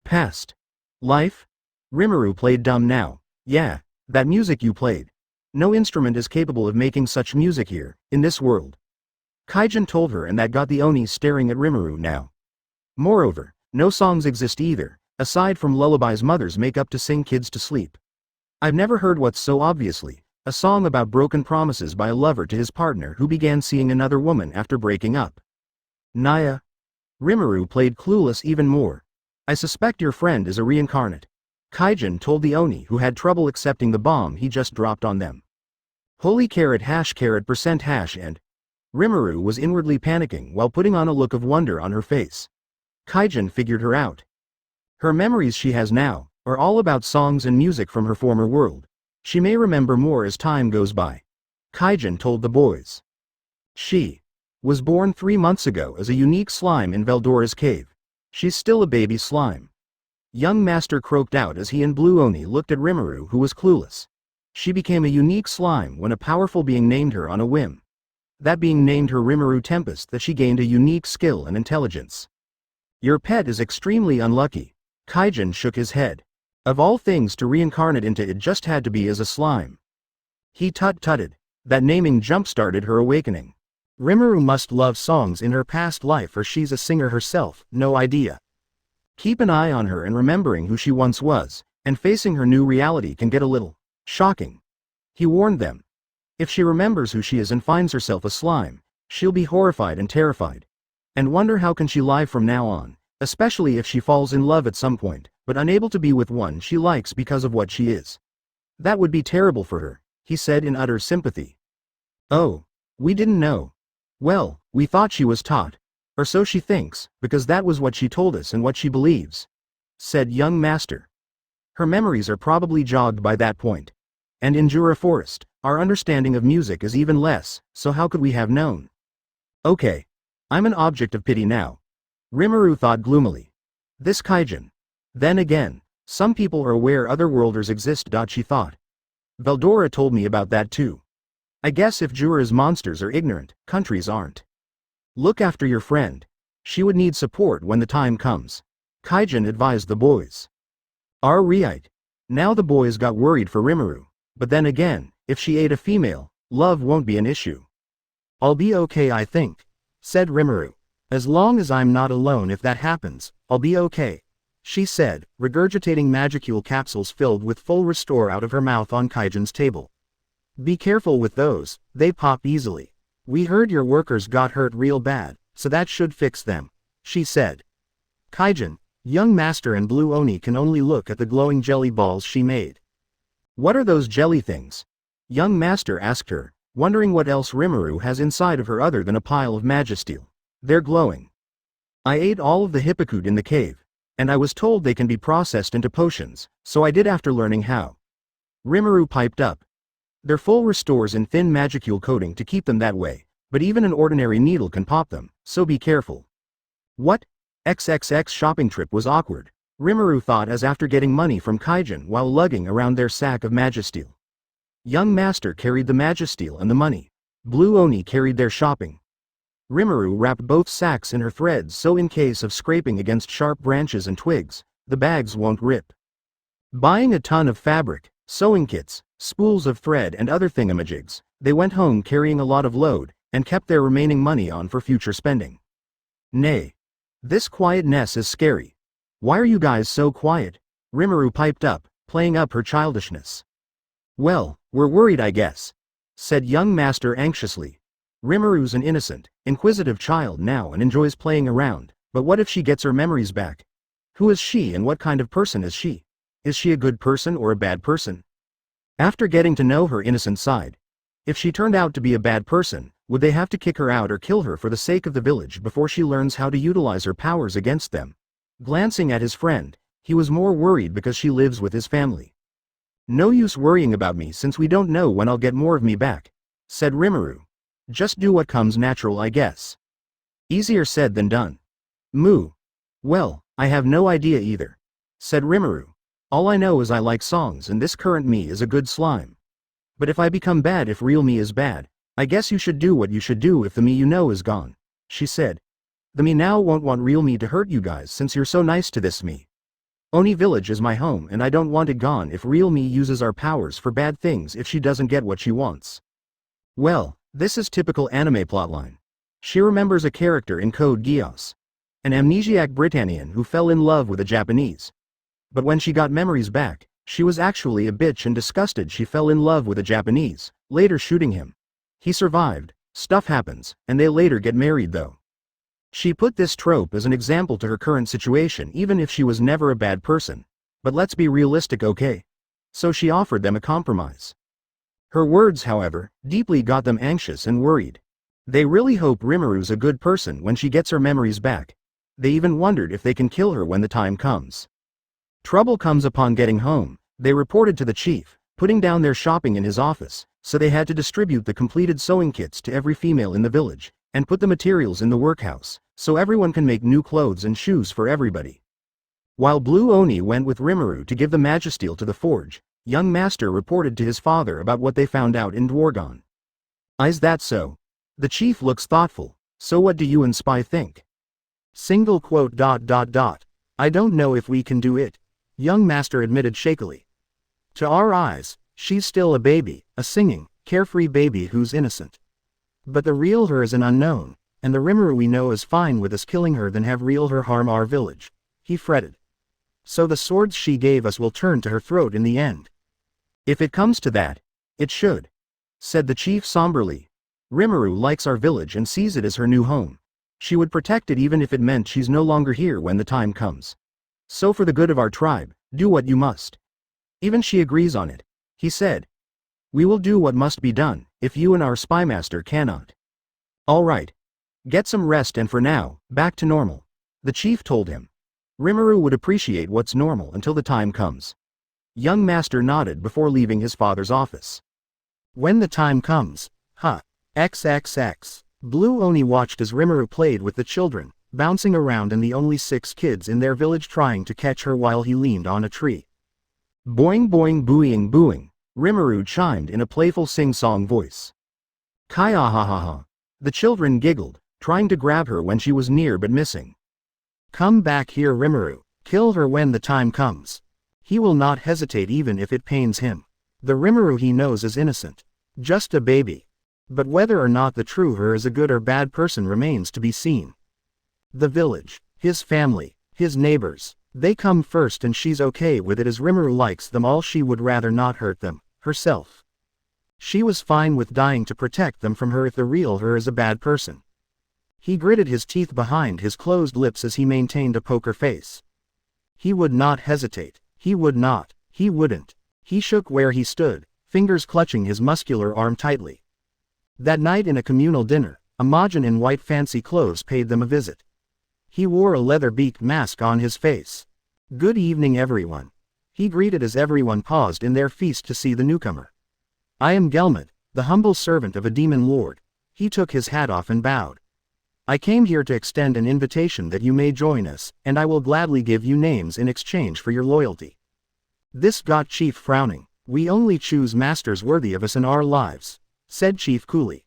Past life? Rimuru played dumb now. Yeah, that music you played. No instrument is capable of making such music here, in this world. Kaijin told her, and that got the Oni staring at Rimuru now. Moreover, no songs exist either, aside from lullabies mothers make up to sing kids to sleep. I've never heard what's so obviously a song about broken promises by a lover to his partner who began seeing another woman after breaking up. Naya. Rimuru played clueless even more. I suspect your friend is a reincarnate. Kaijin told the Oni, who had trouble accepting the bomb he just dropped on them. Holy carrot hash carrot percent hash and Rimuru was inwardly panicking while putting on a look of wonder on her face. Kaijin figured her out. Her memories she has now, are all about songs and music from her former world. She may remember more as time goes by. Kaijin told the boys. She was born 3 months ago as a unique slime in Veldora's cave. She's still a baby slime. Young Master croaked out as he and Blue Oni looked at Rimuru, who was clueless. She became a unique slime when a powerful being named her on a whim. That being named her Rimuru Tempest, that she gained a unique skill and intelligence. Your pet is extremely unlucky. Kaijin shook his head. Of all things to reincarnate into, it just had to be as a slime. He tut-tutted. That naming jump-started her awakening. Rimuru must love songs in her past life, or she's a singer herself, no idea. Keep an eye on her, and remembering who she once was, and facing her new reality can get a little shocking. He warned them. If she remembers who she is and finds herself a slime, she'll be horrified and terrified. And wonder how can she lie from now on, especially if she falls in love at some point, but unable to be with one she likes because of what she is. That would be terrible for her, he said in utter sympathy. Oh, we didn't know. Well, we thought she was taught. Or so she thinks, because that was what she told us and what she believes, said young Master. Her memories are probably jogged by that point. And in Jura Forest, our understanding of music is even less, so how could we have known? Okay. I'm an object of pity now. Rimuru thought gloomily. This Kaijin. Then again, some people are aware otherworlders exist. She thought. Veldora told me about that too. I guess if Jura's monsters are ignorant, countries aren't. Look after your friend. She would need support when the time comes. Kaijin advised the boys. Right. Now the boys got worried for Rimuru. But then again, if she ate a female, love won't be an issue. I'll be okay, I think, said Rimuru. As long as I'm not alone, if that happens, I'll be okay, she said, regurgitating Magestile capsules filled with full restore out of her mouth on Kaijin's table. Be careful with those, they pop easily. We heard your workers got hurt real bad, so that should fix them, she said. Kaijin, young Master and Blue Oni can only look at the glowing jelly balls she made. What are those jelly things? Young Master asked her, wondering what else Rimuru has inside of her other than a pile of Magestile. They're glowing. I ate all of the hippocute in the cave, and I was told they can be processed into potions, so I did after learning how. Rimuru piped up. They're full restores in thin Magicule coating to keep them that way, but even an ordinary needle can pop them, so be careful. What? XXX shopping trip was awkward, Rimuru thought as after getting money from Kaijin while lugging around their sack of Magestile. Young Master carried the Magestile and the money. Blue Oni carried their shopping. Rimuru wrapped both sacks in her threads so in case of scraping against sharp branches and twigs, the bags won't rip. Buying a ton of fabric, sewing kits, spools of thread and other thingamajigs, they went home carrying a lot of load, and kept their remaining money on for future spending. Nay. This quietness is scary. Why are you guys so quiet? Rimuru piped up, playing up her childishness. Well, we're worried I guess, said young Master anxiously. Rimuru's an innocent, inquisitive child now and enjoys playing around, but what if she gets her memories back? Who is she and what kind of person is she? Is she a good person or a bad person? After getting to know her innocent side, if she turned out to be a bad person, would they have to kick her out or kill her for the sake of the village before she learns how to utilize her powers against them? Glancing at his friend, he was more worried because she lives with his family. No use worrying about me since we don't know when I'll get more of me back, said Rimuru. Just do what comes natural, I guess. Easier said than done. Moo. Well, I have no idea either, said Rimuru. All I know is I like songs and this current me is a good slime. But if I become bad, if real me is bad, I guess you should do what you should do if the me you know is gone, she said. The me now won't want real me to hurt you guys since you're so nice to this me. Oni village is my home and I don't want it gone if real me uses our powers for bad things if she doesn't get what she wants. Well, this is typical anime plotline. She remembers a character in Code Geass, an amnesiac Britannian who fell in love with a Japanese. But when she got memories back, she was actually a bitch and disgusted she fell in love with a Japanese, later shooting him. He survived, stuff happens, and they later get married though. She put this trope as an example to her current situation even if she was never a bad person. But let's be realistic, okay? So she offered them a compromise. Her words, however, deeply got them anxious and worried. They really hope Rimuru's a good person when she gets her memories back. They even wondered if they can kill her when the time comes. Trouble comes upon getting home, they reported to the chief, putting down their shopping in his office, so they had to distribute the completed sewing kits to every female in the village, and put the materials in the workhouse, so everyone can make new clothes and shoes for everybody. While Blue Oni went with Rimuru to give the Magestile to the forge, young master reported to his father about what they found out in Dwargon. Is that so? The chief looks thoughtful. So what do you and Spy think? Single quote. I don't know if we can do it, young master admitted shakily. To our eyes, she's still a baby, a singing, carefree baby who's innocent. But the real her is an unknown, and the Rimuru we know is fine with us killing her than have real her harm our village, he fretted. So the swords she gave us will turn to her throat in the end. If it comes to that, it should, said the chief somberly. Rimuru likes our village and sees it as her new home. She would protect it even if it meant she's no longer here when the time comes. So for the good of our tribe, do what you must. Even she agrees on it, he said. We will do what must be done, if you and our spymaster cannot. All right. Get some rest and for now, back to normal, the chief told him. Rimuru would appreciate what's normal until the time comes. Young master nodded before leaving his father's office. When the time comes, huh? XXX. Blue Oni watched as Rimuru played with the children, bouncing around and the only 6 kids in their village trying to catch her while he leaned on a tree. Boing boing booing booing, Rimuru chimed in a playful sing-song voice. Kaya ha ha ha. The children giggled, trying to grab her when she was near but missing. Come back here Rimuru, kill her when the time comes. He will not hesitate even if it pains him. The Rimuru he knows is innocent. Just a baby. But whether or not the true her is a good or bad person remains to be seen. The village, his family, his neighbors, they come first and she's okay with it as Rimuru likes them all. She would rather not hurt them, herself. She was fine with dying to protect them from her if the real her is a bad person. He gritted his teeth behind his closed lips as he maintained a poker face. He would not hesitate, he would not, he wouldn't. He shook where he stood, fingers clutching his muscular arm tightly. That night in a communal dinner, Imogen in white fancy clothes paid them a visit. He wore a leather-beaked mask on his face. Good evening everyone. He greeted as everyone paused in their feast to see the newcomer. I am Gelmud, the humble servant of a demon lord. He took his hat off and bowed. I came here to extend an invitation that you may join us, and I will gladly give you names in exchange for your loyalty. This got Chief frowning. We only choose masters worthy of us in our lives, said Chief coolly.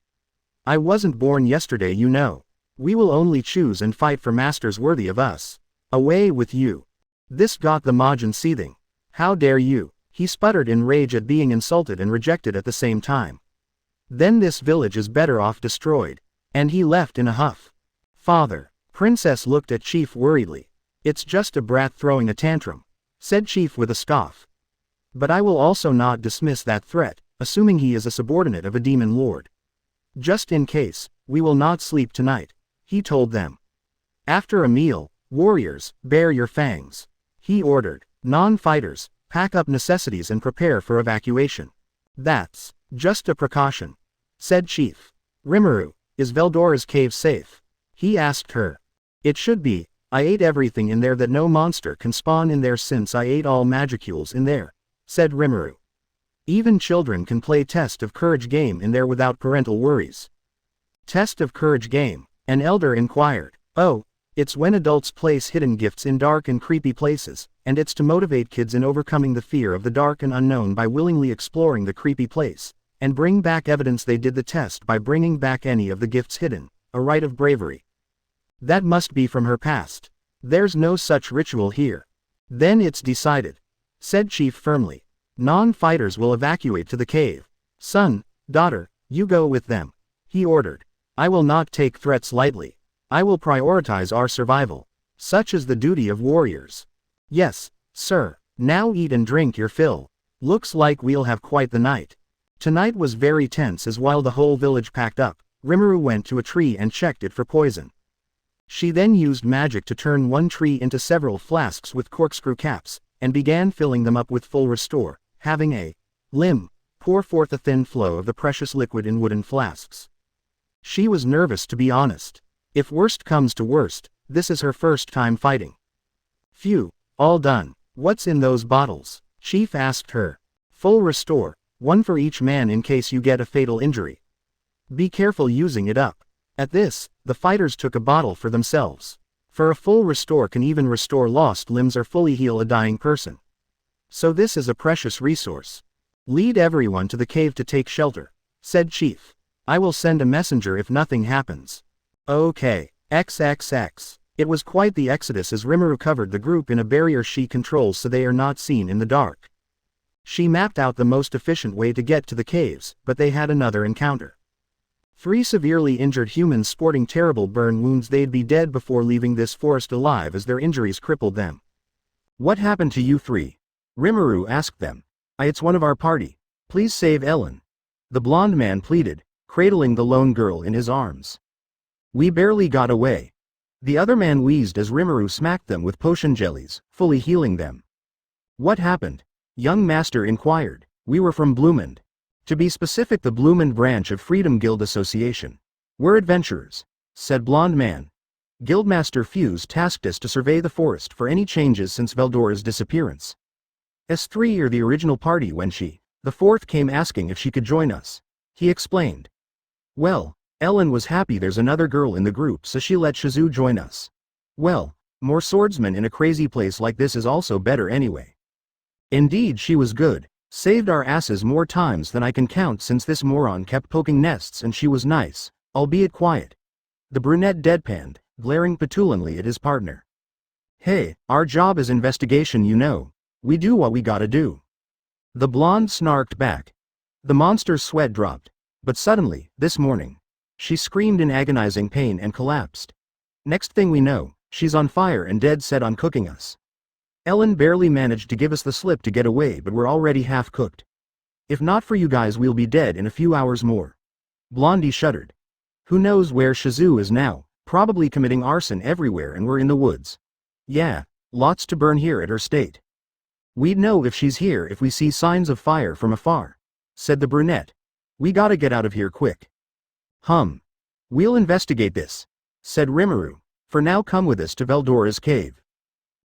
I wasn't born yesterday you know. We will only choose and fight for masters worthy of us. Away with you. This got the Majin seething. How dare you, he sputtered in rage at being insulted and rejected at the same time. Then this village is better off destroyed. And he left in a huff. Father, Princess looked at Chief worriedly. It's just a brat throwing a tantrum, said Chief with a scoff. But I will also not dismiss that threat, assuming he is a subordinate of a demon lord. Just in case, we will not sleep tonight, he told them. After a meal, warriors, bare your fangs, he ordered. Non-fighters, pack up necessities and prepare for evacuation. That's just a precaution, said Chief. Rimuru, is Veldora's cave safe? He asked her. It should be. I ate everything in there that no monster can spawn in there since I ate all magicules in there, said Rimuru. Even children can play test of courage game in there without parental worries. Test of courage game, an elder inquired. Oh, it's when adults place hidden gifts in dark and creepy places, and it's to motivate kids in overcoming the fear of the dark and unknown by willingly exploring the creepy place, and bring back evidence they did the test by bringing back any of the gifts hidden, a rite of bravery. That must be from her past. There's no such ritual here. Then it's decided, said Chief firmly. Non-fighters will evacuate to the cave. Son, daughter, you go with them, he ordered. I will not take threats lightly. I will prioritize our survival. Such is the duty of warriors. Yes, sir. Now eat and drink your fill. Looks like we'll have quite the night. Tonight was very tense as while the whole village packed up, Rimuru went to a tree and checked it for poison. She then used magic to turn one tree into several flasks with corkscrew caps, and began filling them up with full restore, having a limb pour forth a thin flow of the precious liquid in wooden flasks. She was nervous to be honest. If worst comes to worst, this is her first time fighting. Phew, all done. What's in those bottles? Chief asked her. Full restore, one for each man in case you get a fatal injury. Be careful using it up. At this, the fighters took a bottle for themselves. For a full restore can even restore lost limbs or fully heal a dying person. So this is a precious resource. Lead everyone to the cave to take shelter, said Chief. I will send a messenger if nothing happens. Okay, XXX. It was quite the exodus as Rimuru covered the group in a barrier she controls so they are not seen in the dark. She mapped out the most efficient way to get to the caves, but they had another encounter. 3 severely injured humans sporting terrible burn wounds. They'd be dead before leaving this forest alive as their injuries crippled them. What happened to you 3? Rimuru asked them. It's one of our party. Please save Ellen. The blonde man pleaded, cradling the lone girl in his arms. We barely got away. The other man wheezed as Rimuru smacked them with potion jellies, fully healing them. What happened? Young master inquired. We were from Bloomend. To be specific, the Bloomend branch of Freedom Guild Association. We're adventurers, said blonde man. Guildmaster Fuse tasked us to survey the forest for any changes since Veldora's disappearance. S3 are the original party when the 4th came asking if she could join us. He explained. Well, Ellen was happy there's another girl in the group so she let Shizu join us. Well, more swordsmen in a crazy place like this is also better anyway. Indeed she was good, saved our asses more times than I can count since this moron kept poking nests, and she was nice, albeit quiet. The brunette deadpanned, glaring petulantly at his partner. Hey, our job is investigation, you know. We do what we gotta do. The blonde snarked back. The monster's sweat dropped. But suddenly, this morning, she screamed in agonizing pain and collapsed. Next thing we know, she's on fire and dead set on cooking us. Ellen barely managed to give us the slip to get away, but we're already half cooked. If not for you guys we'll be dead in a few hours more. Blondie shuddered. Who knows where Shizu is now, probably committing arson everywhere, and we're in the woods. Yeah, lots to burn here at her state. We'd know if she's here if we see signs of fire from afar, said the brunette. We gotta get out of here quick. We'll investigate this, said Rimuru. For now come with us to Veldora's cave.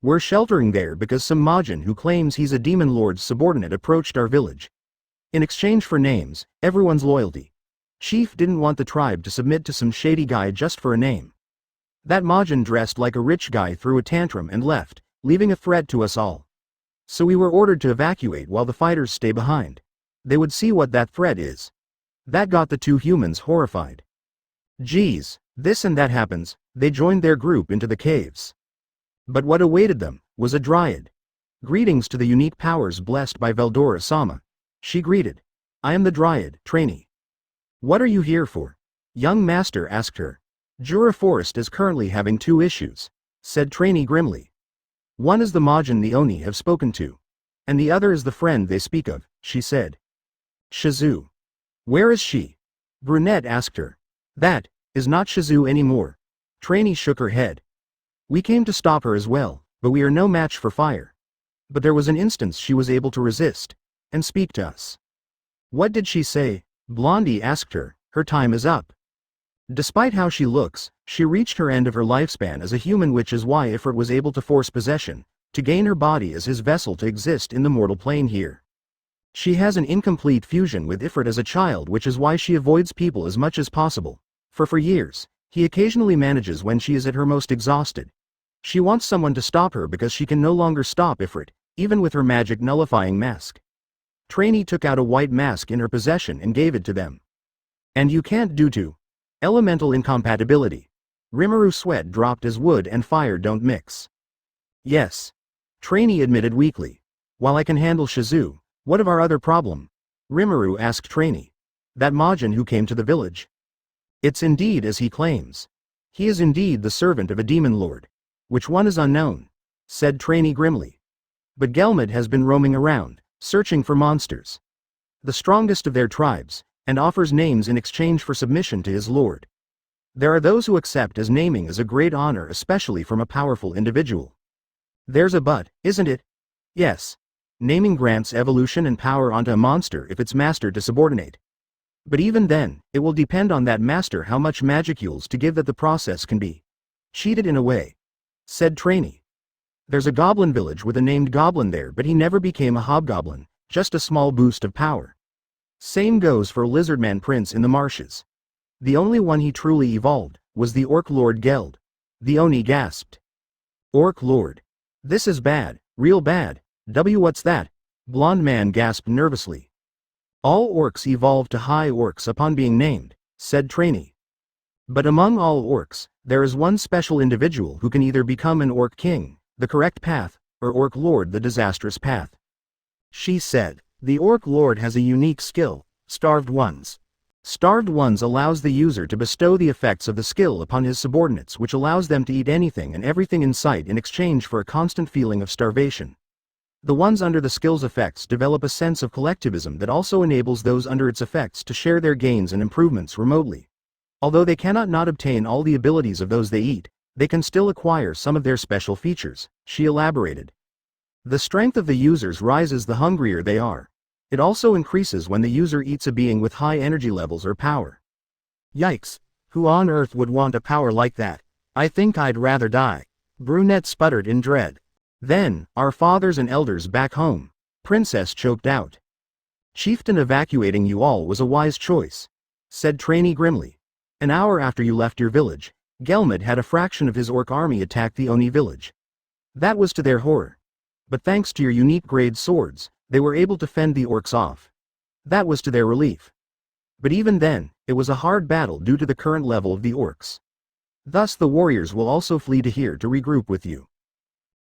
We're sheltering there because some Majin who claims he's a demon lord's subordinate approached our village. In exchange for names, everyone's loyalty. Chief didn't want the tribe to submit to some shady guy just for a name. That Majin dressed like a rich guy threw a tantrum and left, leaving a threat to us all. So we were ordered to evacuate while the fighters stay behind. They would see what that threat is. That got the 2 humans horrified. Geez, this and that happens, they joined their group into the caves. But what awaited them was a dryad. Greetings to the unique powers blessed by Veldora-sama. She greeted. I am the dryad, trainee. What are you here for? Young master asked her. Jura Forest is currently having 2 issues, said trainee grimly. One is the Majin the Oni have spoken to. And the other is the friend they speak of, she said. Shizu. Where is she? Brunette asked her. That is not Shizu anymore. Trainee shook her head. We came to stop her as well, but we are no match for fire. But there was an instance she was able to resist and speak to us. What did she say? Blondie asked her. Her time is up. Despite how she looks, she reached her end of her lifespan as a human, which is why Ifrit was able to force possession, to gain her body as his vessel to exist in the mortal plane here. She has an incomplete fusion with Ifrit as a child, which is why she avoids people as much as possible. For years, he occasionally manages when she is at her most exhausted. She wants someone to stop her because she can no longer stop Ifrit, even with her magic nullifying mask. Trainee took out a white mask in her possession and gave it to them. And you can't do to. Elemental incompatibility. Rimuru sweat dropped as wood and fire don't mix. Yes. Trainee admitted weakly. While I can handle Shizu, what of our other problem? Rimuru asked Trainee. That Majin who came to the village. It's indeed as he claims. He is indeed the servant of a demon lord. Which one is unknown, said Trainee grimly. But Gelmid has been roaming around, searching for monsters. The strongest of their tribes, and offers names in exchange for submission to his lord. There are those who accept as naming as a great honor, especially from a powerful individual. There's a but, isn't it? Yes. Naming grants evolution and power onto a monster if it's mastered to subordinate. But even then, it will depend on that master how much magicules to give that the process can be cheated in a way, said Trainee. There's a goblin village with a named goblin there, but he never became a hobgoblin, just a small boost of power. Same goes for Lizardman Prince in the marshes. The only one he truly evolved was the Orc Lord Geld. The Oni gasped. Orc Lord. This is bad, real bad. What's that? Blonde man gasped nervously. All orcs evolve to high orcs upon being named, said Trainee. But among all orcs, there is one special individual who can either become an orc king, the correct path, or orc lord, the disastrous path. She said, the orc lord has a unique skill, Starved Ones. Starved Ones allows the user to bestow the effects of the skill upon his subordinates, which allows them to eat anything and everything in sight in exchange for a constant feeling of starvation. The ones under the skill's effects develop a sense of collectivism that also enables those under its effects to share their gains and improvements remotely. Although they cannot not obtain all the abilities of those they eat, they can still acquire some of their special features, she elaborated. The strength of the users rises the hungrier they are. It also increases when the user eats a being with high energy levels or power. Yikes! Who on earth would want a power like that? I think I'd rather die. Brunette sputtered in dread. Then, our fathers and elders back home. Princess choked out. Chieftain, evacuating you all was a wise choice, said Trainee grimly. An hour after you left your village, Gelmid had a fraction of his orc army attack the Oni village. That was to their horror. But thanks to your unique grade swords, they were able to fend the orcs off. That was to their relief. But even then, it was a hard battle due to the current level of the orcs. Thus the warriors will also flee to here to regroup with you.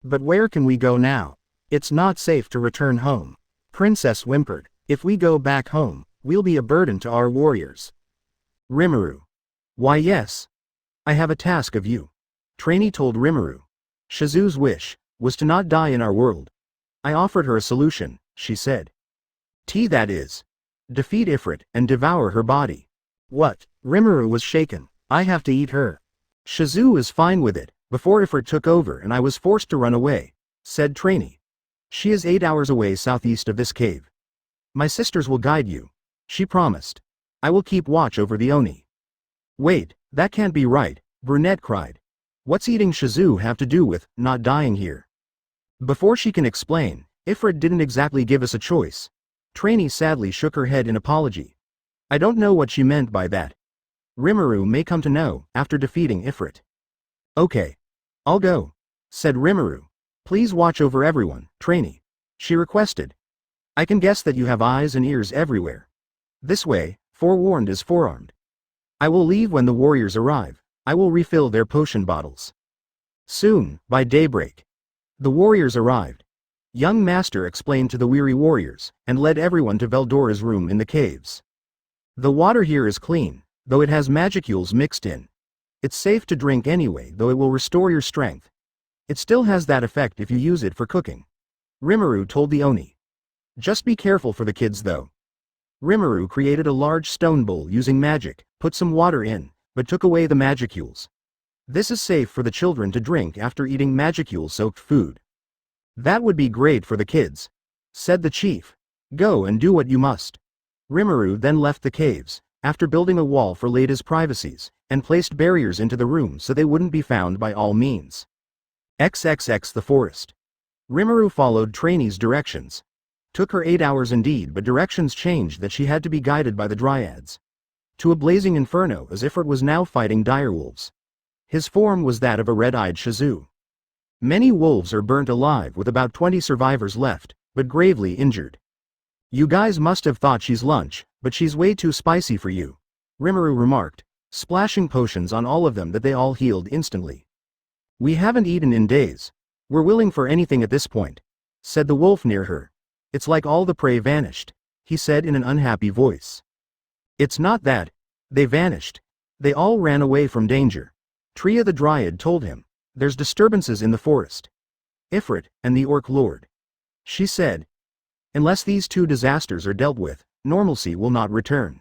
But where can we go now? It's not safe to return home. Princess whimpered. If we go back home, we'll be a burden to our warriors. Rimuru. Why yes. I have a task of you. Trainee told Rimuru. Shizu's wish was to not die in our world. I offered her a solution, she said. That is. Defeat Ifrit and devour her body. What? Rimuru was shaken. I have to eat her. Shizu is fine with it. Before Ifrit took over and I was forced to run away, said Trainee. She is 8 hours away southeast of this cave. My sisters will guide you, she promised. I will keep watch over the Oni. Wait, that can't be right, Brunette cried. What's eating Shizu have to do with not dying here? Before she can explain, Ifrit didn't exactly give us a choice. Trainee sadly shook her head in apology. I don't know what she meant by that. Rimuru may come to know after defeating Ifrit. Okay. I'll go, said Rimuru. Please watch over everyone, Trainee, she requested. I can guess that you have eyes and ears everywhere. This way, forewarned is forearmed. I will leave when the warriors arrive. I will refill their potion bottles. Soon, by daybreak. The warriors arrived. Young Master explained to the weary warriors, and led everyone to Veldora's room in the caves. The water here is clean, though it has magicules mixed in. It's safe to drink anyway, though it will restore your strength. It still has that effect if you use it for cooking. Rimuru told the Oni. Just be careful for the kids though. Rimuru created a large stone bowl using magic, put some water in, but took away the magicules. This is safe for the children to drink after eating magicule-soaked food. That would be great for the kids, said the chief. Go and do what you must. Rimuru then left the caves, after building a wall for Lada's privacies, and placed barriers into the room so they wouldn't be found by all means. XXX the forest. Rimuru followed Trainee's directions. Took her 8 hours indeed, but directions changed that she had to be guided by the dryads. To a blazing inferno as Ifrit was now fighting direwolves. His form was that of a red-eyed Shizu. Many wolves are burnt alive with about 20 survivors left, but gravely injured. You guys must have thought she's lunch, but she's way too spicy for you, Rimuru remarked, splashing potions on all of them that they all healed instantly. We haven't eaten in days. We're willing for anything at this point, said the wolf near her. It's like all the prey vanished, he said in an unhappy voice. It's not that. They vanished. They all ran away from danger. Tria the Dryad told him. There's disturbances in the forest. Ifrit and the Orc Lord. She said. Unless these two disasters are dealt with, normalcy will not return.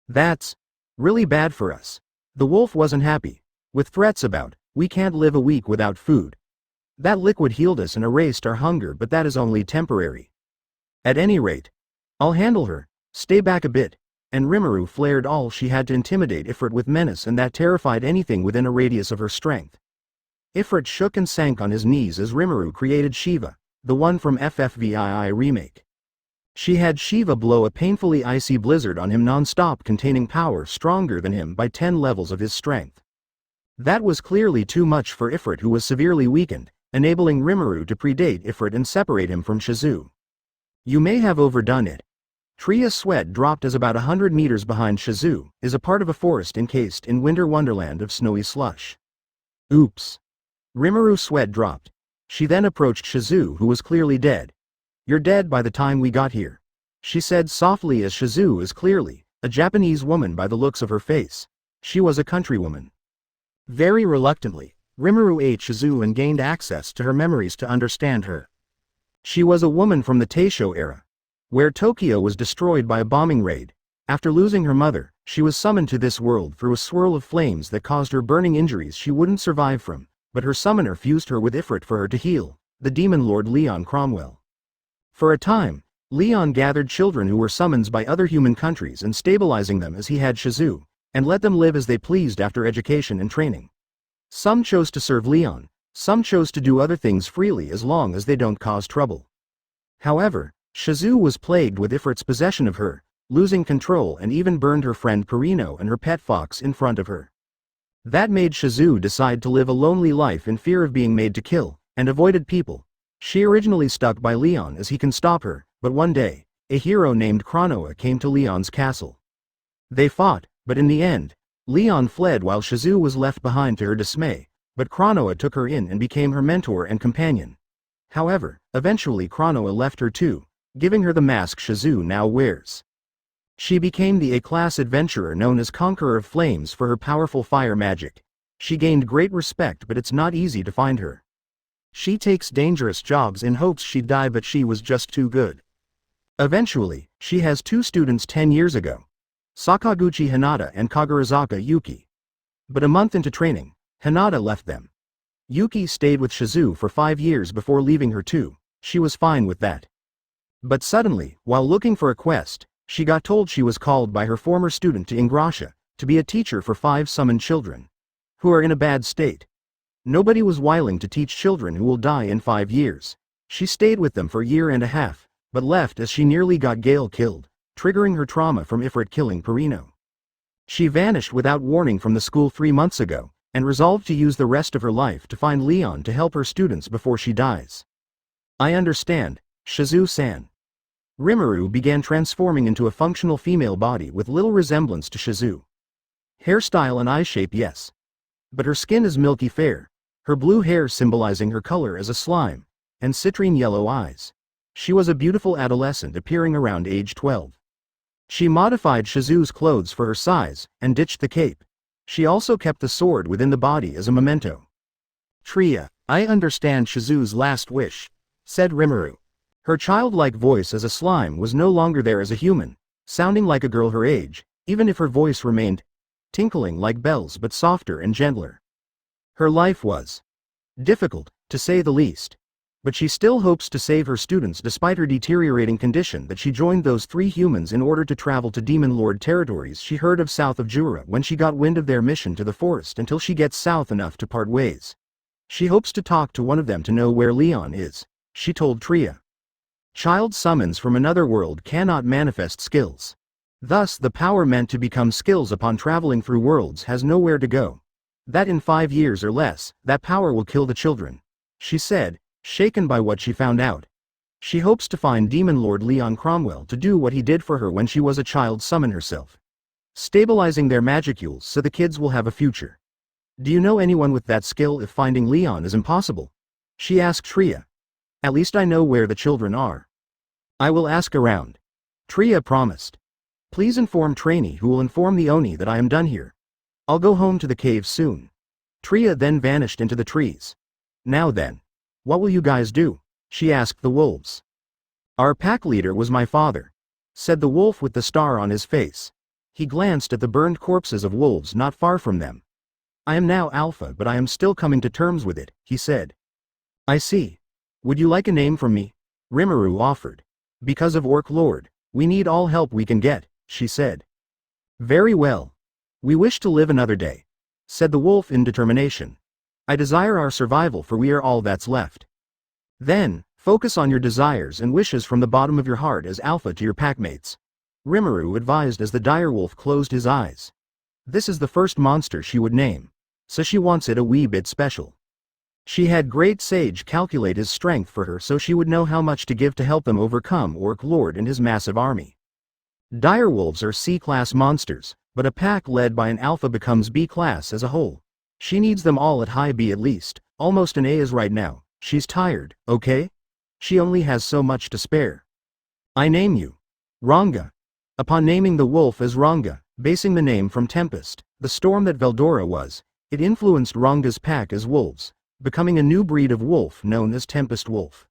That's really bad for us. The wolf wasn't happy. With threats about, we can't live a week without food. That liquid healed us and erased our hunger, but that is only temporary. At any rate, I'll handle her. Stay back a bit. And Rimuru flared all she had to intimidate Ifrit with menace, and that terrified anything within a radius of her strength. Ifrit shook and sank on his knees as Rimuru created Shiva, the one from FFVII remake. She had Shiva blow a painfully icy blizzard on him non-stop, containing power stronger than him by 10 levels of his strength. That was clearly too much for Ifrit, who was severely weakened, enabling Rimuru to predate Ifrit and separate him from Shizu. You may have overdone it. Tria's sweat dropped as about 100 meters behind Shizu is a part of a forest encased in winter wonderland of snowy slush. Oops. Rimuru's sweat dropped. She then approached Shizu, who was clearly dead. You're dead by the time we got here, she said softly, as Shizu is clearly a Japanese woman by the looks of her face. She was a countrywoman. Very reluctantly, Rimuru ate Shizu and gained access to her memories to understand her. She was a woman from the Taisho era, where Tokyo was destroyed by a bombing raid. After losing her mother, she was summoned to this world through a swirl of flames that caused her burning injuries she wouldn't survive from, but her summoner fused her with Ifrit for her to heal, the demon lord Leon Cromwell. For a time, Leon gathered children who were summons by other human countries and stabilizing them as he had Shizu, and let them live as they pleased after education and training. Some chose to serve Leon, some chose to do other things freely as long as they don't cause trouble. However, Shizu was plagued with Ifrit's possession of her, losing control, and even burned her friend Perino and her pet fox in front of her. That made Shizu decide to live a lonely life in fear of being made to kill, and avoided people. She originally stuck by Leon as he can stop her, but one day, a hero named Chronoa came to Leon's castle. They fought, but in the end, Leon fled while Shizu was left behind to her dismay, but Chronoa took her in and became her mentor and companion. However, eventually Chronoa left her too, giving her the mask Shizu now wears. She became the A-class adventurer known as Conqueror of Flames for her powerful fire magic. She gained great respect, but it's not easy to find her. She takes dangerous jobs in hopes she'd die, but she was just too good. Eventually, she has 2 students 10 years ago, Sakaguchi Hinata and Kagarazaka Yuki. But a month into training, Hinata left them. Yuki stayed with Shizu for 5 years before leaving her too. She was fine with that. But suddenly, while looking for a quest, she got told she was called by her former student to Ingrasha, to be a teacher for 5 summoned children, who are in a bad state. Nobody was willing to teach children who will die in 5 years. She stayed with them for a year and a half, but left as she nearly got Gale killed, triggering her trauma from Ifrit killing Perino. She vanished without warning from the school 3 months ago, and resolved to use the rest of her life to find Leon to help her students before she dies. I understand, Shizu-san. Rimuru began transforming into a functional female body with little resemblance to Shizu. Hairstyle and eye shape, yes. But her skin is milky fair, her blue hair symbolizing her color as a slime, and citrine yellow eyes. She was a beautiful adolescent appearing around age 12. She modified Shizu's clothes for her size, and ditched the cape. She also kept the sword within the body as a memento. Tria, I understand Shizu's last wish, said Rimuru. Her childlike voice as a slime was no longer there as a human, sounding like a girl her age, even if her voice remained tinkling like bells but softer and gentler. Her life was difficult, to say the least. But she still hopes to save her students despite her deteriorating condition. That she joined those 3 humans in order to travel to Demon Lord territories she heard of south of Jura when she got wind of their mission to the forest until she gets south enough to part ways. She hopes to talk to one of them to know where Leon is, she told Tria. Child summons from another world cannot manifest skills. Thus the power meant to become skills upon traveling through worlds has nowhere to go. That in 5 years or less, that power will kill the children, she said, shaken by what she found out. She hopes to find Demon Lord Leon Cromwell to do what he did for her when she was a child, summon herself, stabilizing their magicules so the kids will have a future. Do you know anyone with that skill if finding Leon is impossible? She asked Tria. At least I know where the children are. I will ask around, Tria promised. Please inform Trainee, who will inform the Oni that I am done here. I'll go home to the cave soon. Tria then vanished into the trees. Now then, what will you guys do? She asked the wolves. Our pack leader was my father, said the wolf with the star on his face. He glanced at the burned corpses of wolves not far from them. I am now Alpha, but I am still coming to terms with it, he said. I see. Would you like a name from me? Rimuru offered. Because of Orc Lord, we need all help we can get, she said. Very well. We wish to live another day, said the wolf in determination. I desire our survival, for we are all that's left. Then, focus on your desires and wishes from the bottom of your heart as alpha to your packmates. Rimuru advised as the direwolf closed his eyes. This is the first monster she would name, so she wants it a wee bit special. She had great sage calculate his strength for her so she would know how much to give to help them overcome Orc Lord and his massive army. Direwolves are C-class monsters, but a pack led by an alpha becomes B-class as a whole. She needs them all at high B at least, almost an A is right now. She's tired, okay? She only has so much to spare. I name you Ranga. Upon naming the wolf as Ranga, basing the name from Tempest, the storm that Veldora was, it influenced Ranga's pack as wolves, becoming a new breed of wolf known as Tempest Wolf.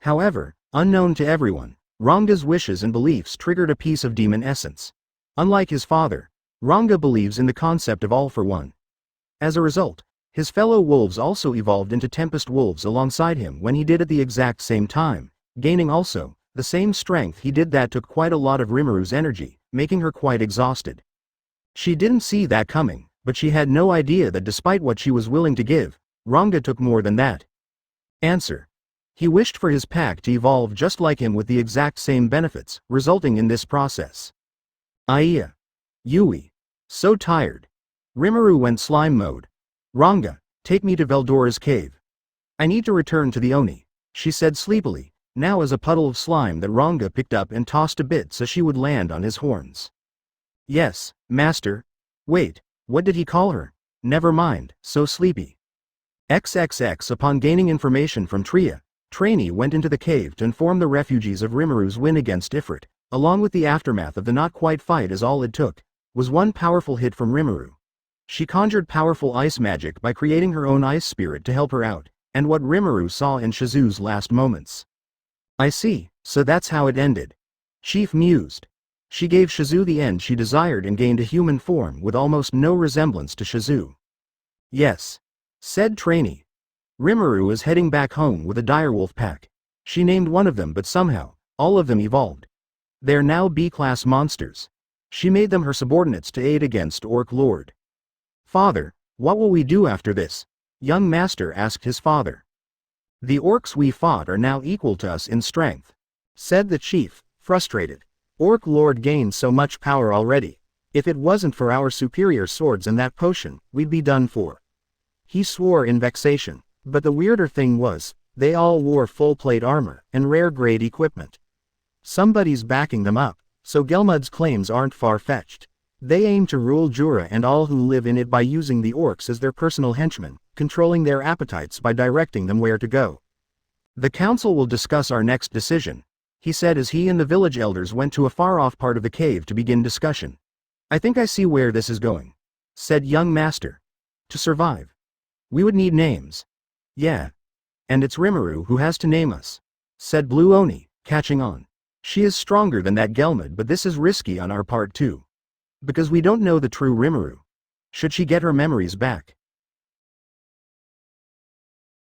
However, unknown to everyone, Ranga's wishes and beliefs triggered a piece of demon essence. Unlike his father, Ranga believes in the concept of all for one. As a result, his fellow wolves also evolved into Tempest Wolves alongside him when he did at the exact same time, gaining also the same strength he did. That took quite a lot of Rimuru's energy, making her quite exhausted. She didn't see that coming, but she had no idea that despite what she was willing to give, Ranga took more than that. Answer. He wished for his pack to evolve just like him with the exact same benefits, resulting in this process. Aiya. Yui. So tired. Rimuru went slime mode. Ranga, take me to Veldora's cave. I need to return to the Oni, she said sleepily, now as a puddle of slime that Ranga picked up and tossed a bit so she would land on his horns. Yes, master. Wait, what did he call her? Never mind, so sleepy. XXX. Upon gaining information from Tria, Trainee went into the cave to inform the refugees of Rimuru's win against Ifrit, along with the aftermath of the not quite fight, as all it took was one powerful hit from Rimuru. She conjured powerful ice magic by creating her own ice spirit to help her out, and what Rimuru saw in Shizu's last moments. I see, so that's how it ended. Chief mused. She gave Shizu the end she desired and gained a human form with almost no resemblance to Shizu. Yes, said Trainee. Rimuru is heading back home with a direwolf pack. She named one of them, but somehow, all of them evolved. They're now B-class monsters. She made them her subordinates to aid against Orc Lord. Father, what will we do after this? Young master asked his father. The orcs we fought are now equal to us in strength, said the chief, frustrated. Orc Lord gained so much power already. If it wasn't for our superior swords and that potion, we'd be done for. He swore in vexation, but the weirder thing was, they all wore full plate armor and rare grade equipment. Somebody's backing them up, so Gelmud's claims aren't far-fetched. They aim to rule Jura and all who live in it by using the orcs as their personal henchmen, controlling their appetites by directing them where to go. The council will discuss our next decision, he said as he and the village elders went to a far-off part of the cave to begin discussion. I think I see where this is going, said young master. To survive, we would need names. Yeah. And it's Rimuru who has to name us, said Blue Oni, catching on. She is stronger than that Gelmud, but this is risky on our part too. Because we don't know the true Rimuru. Should she get her memories back?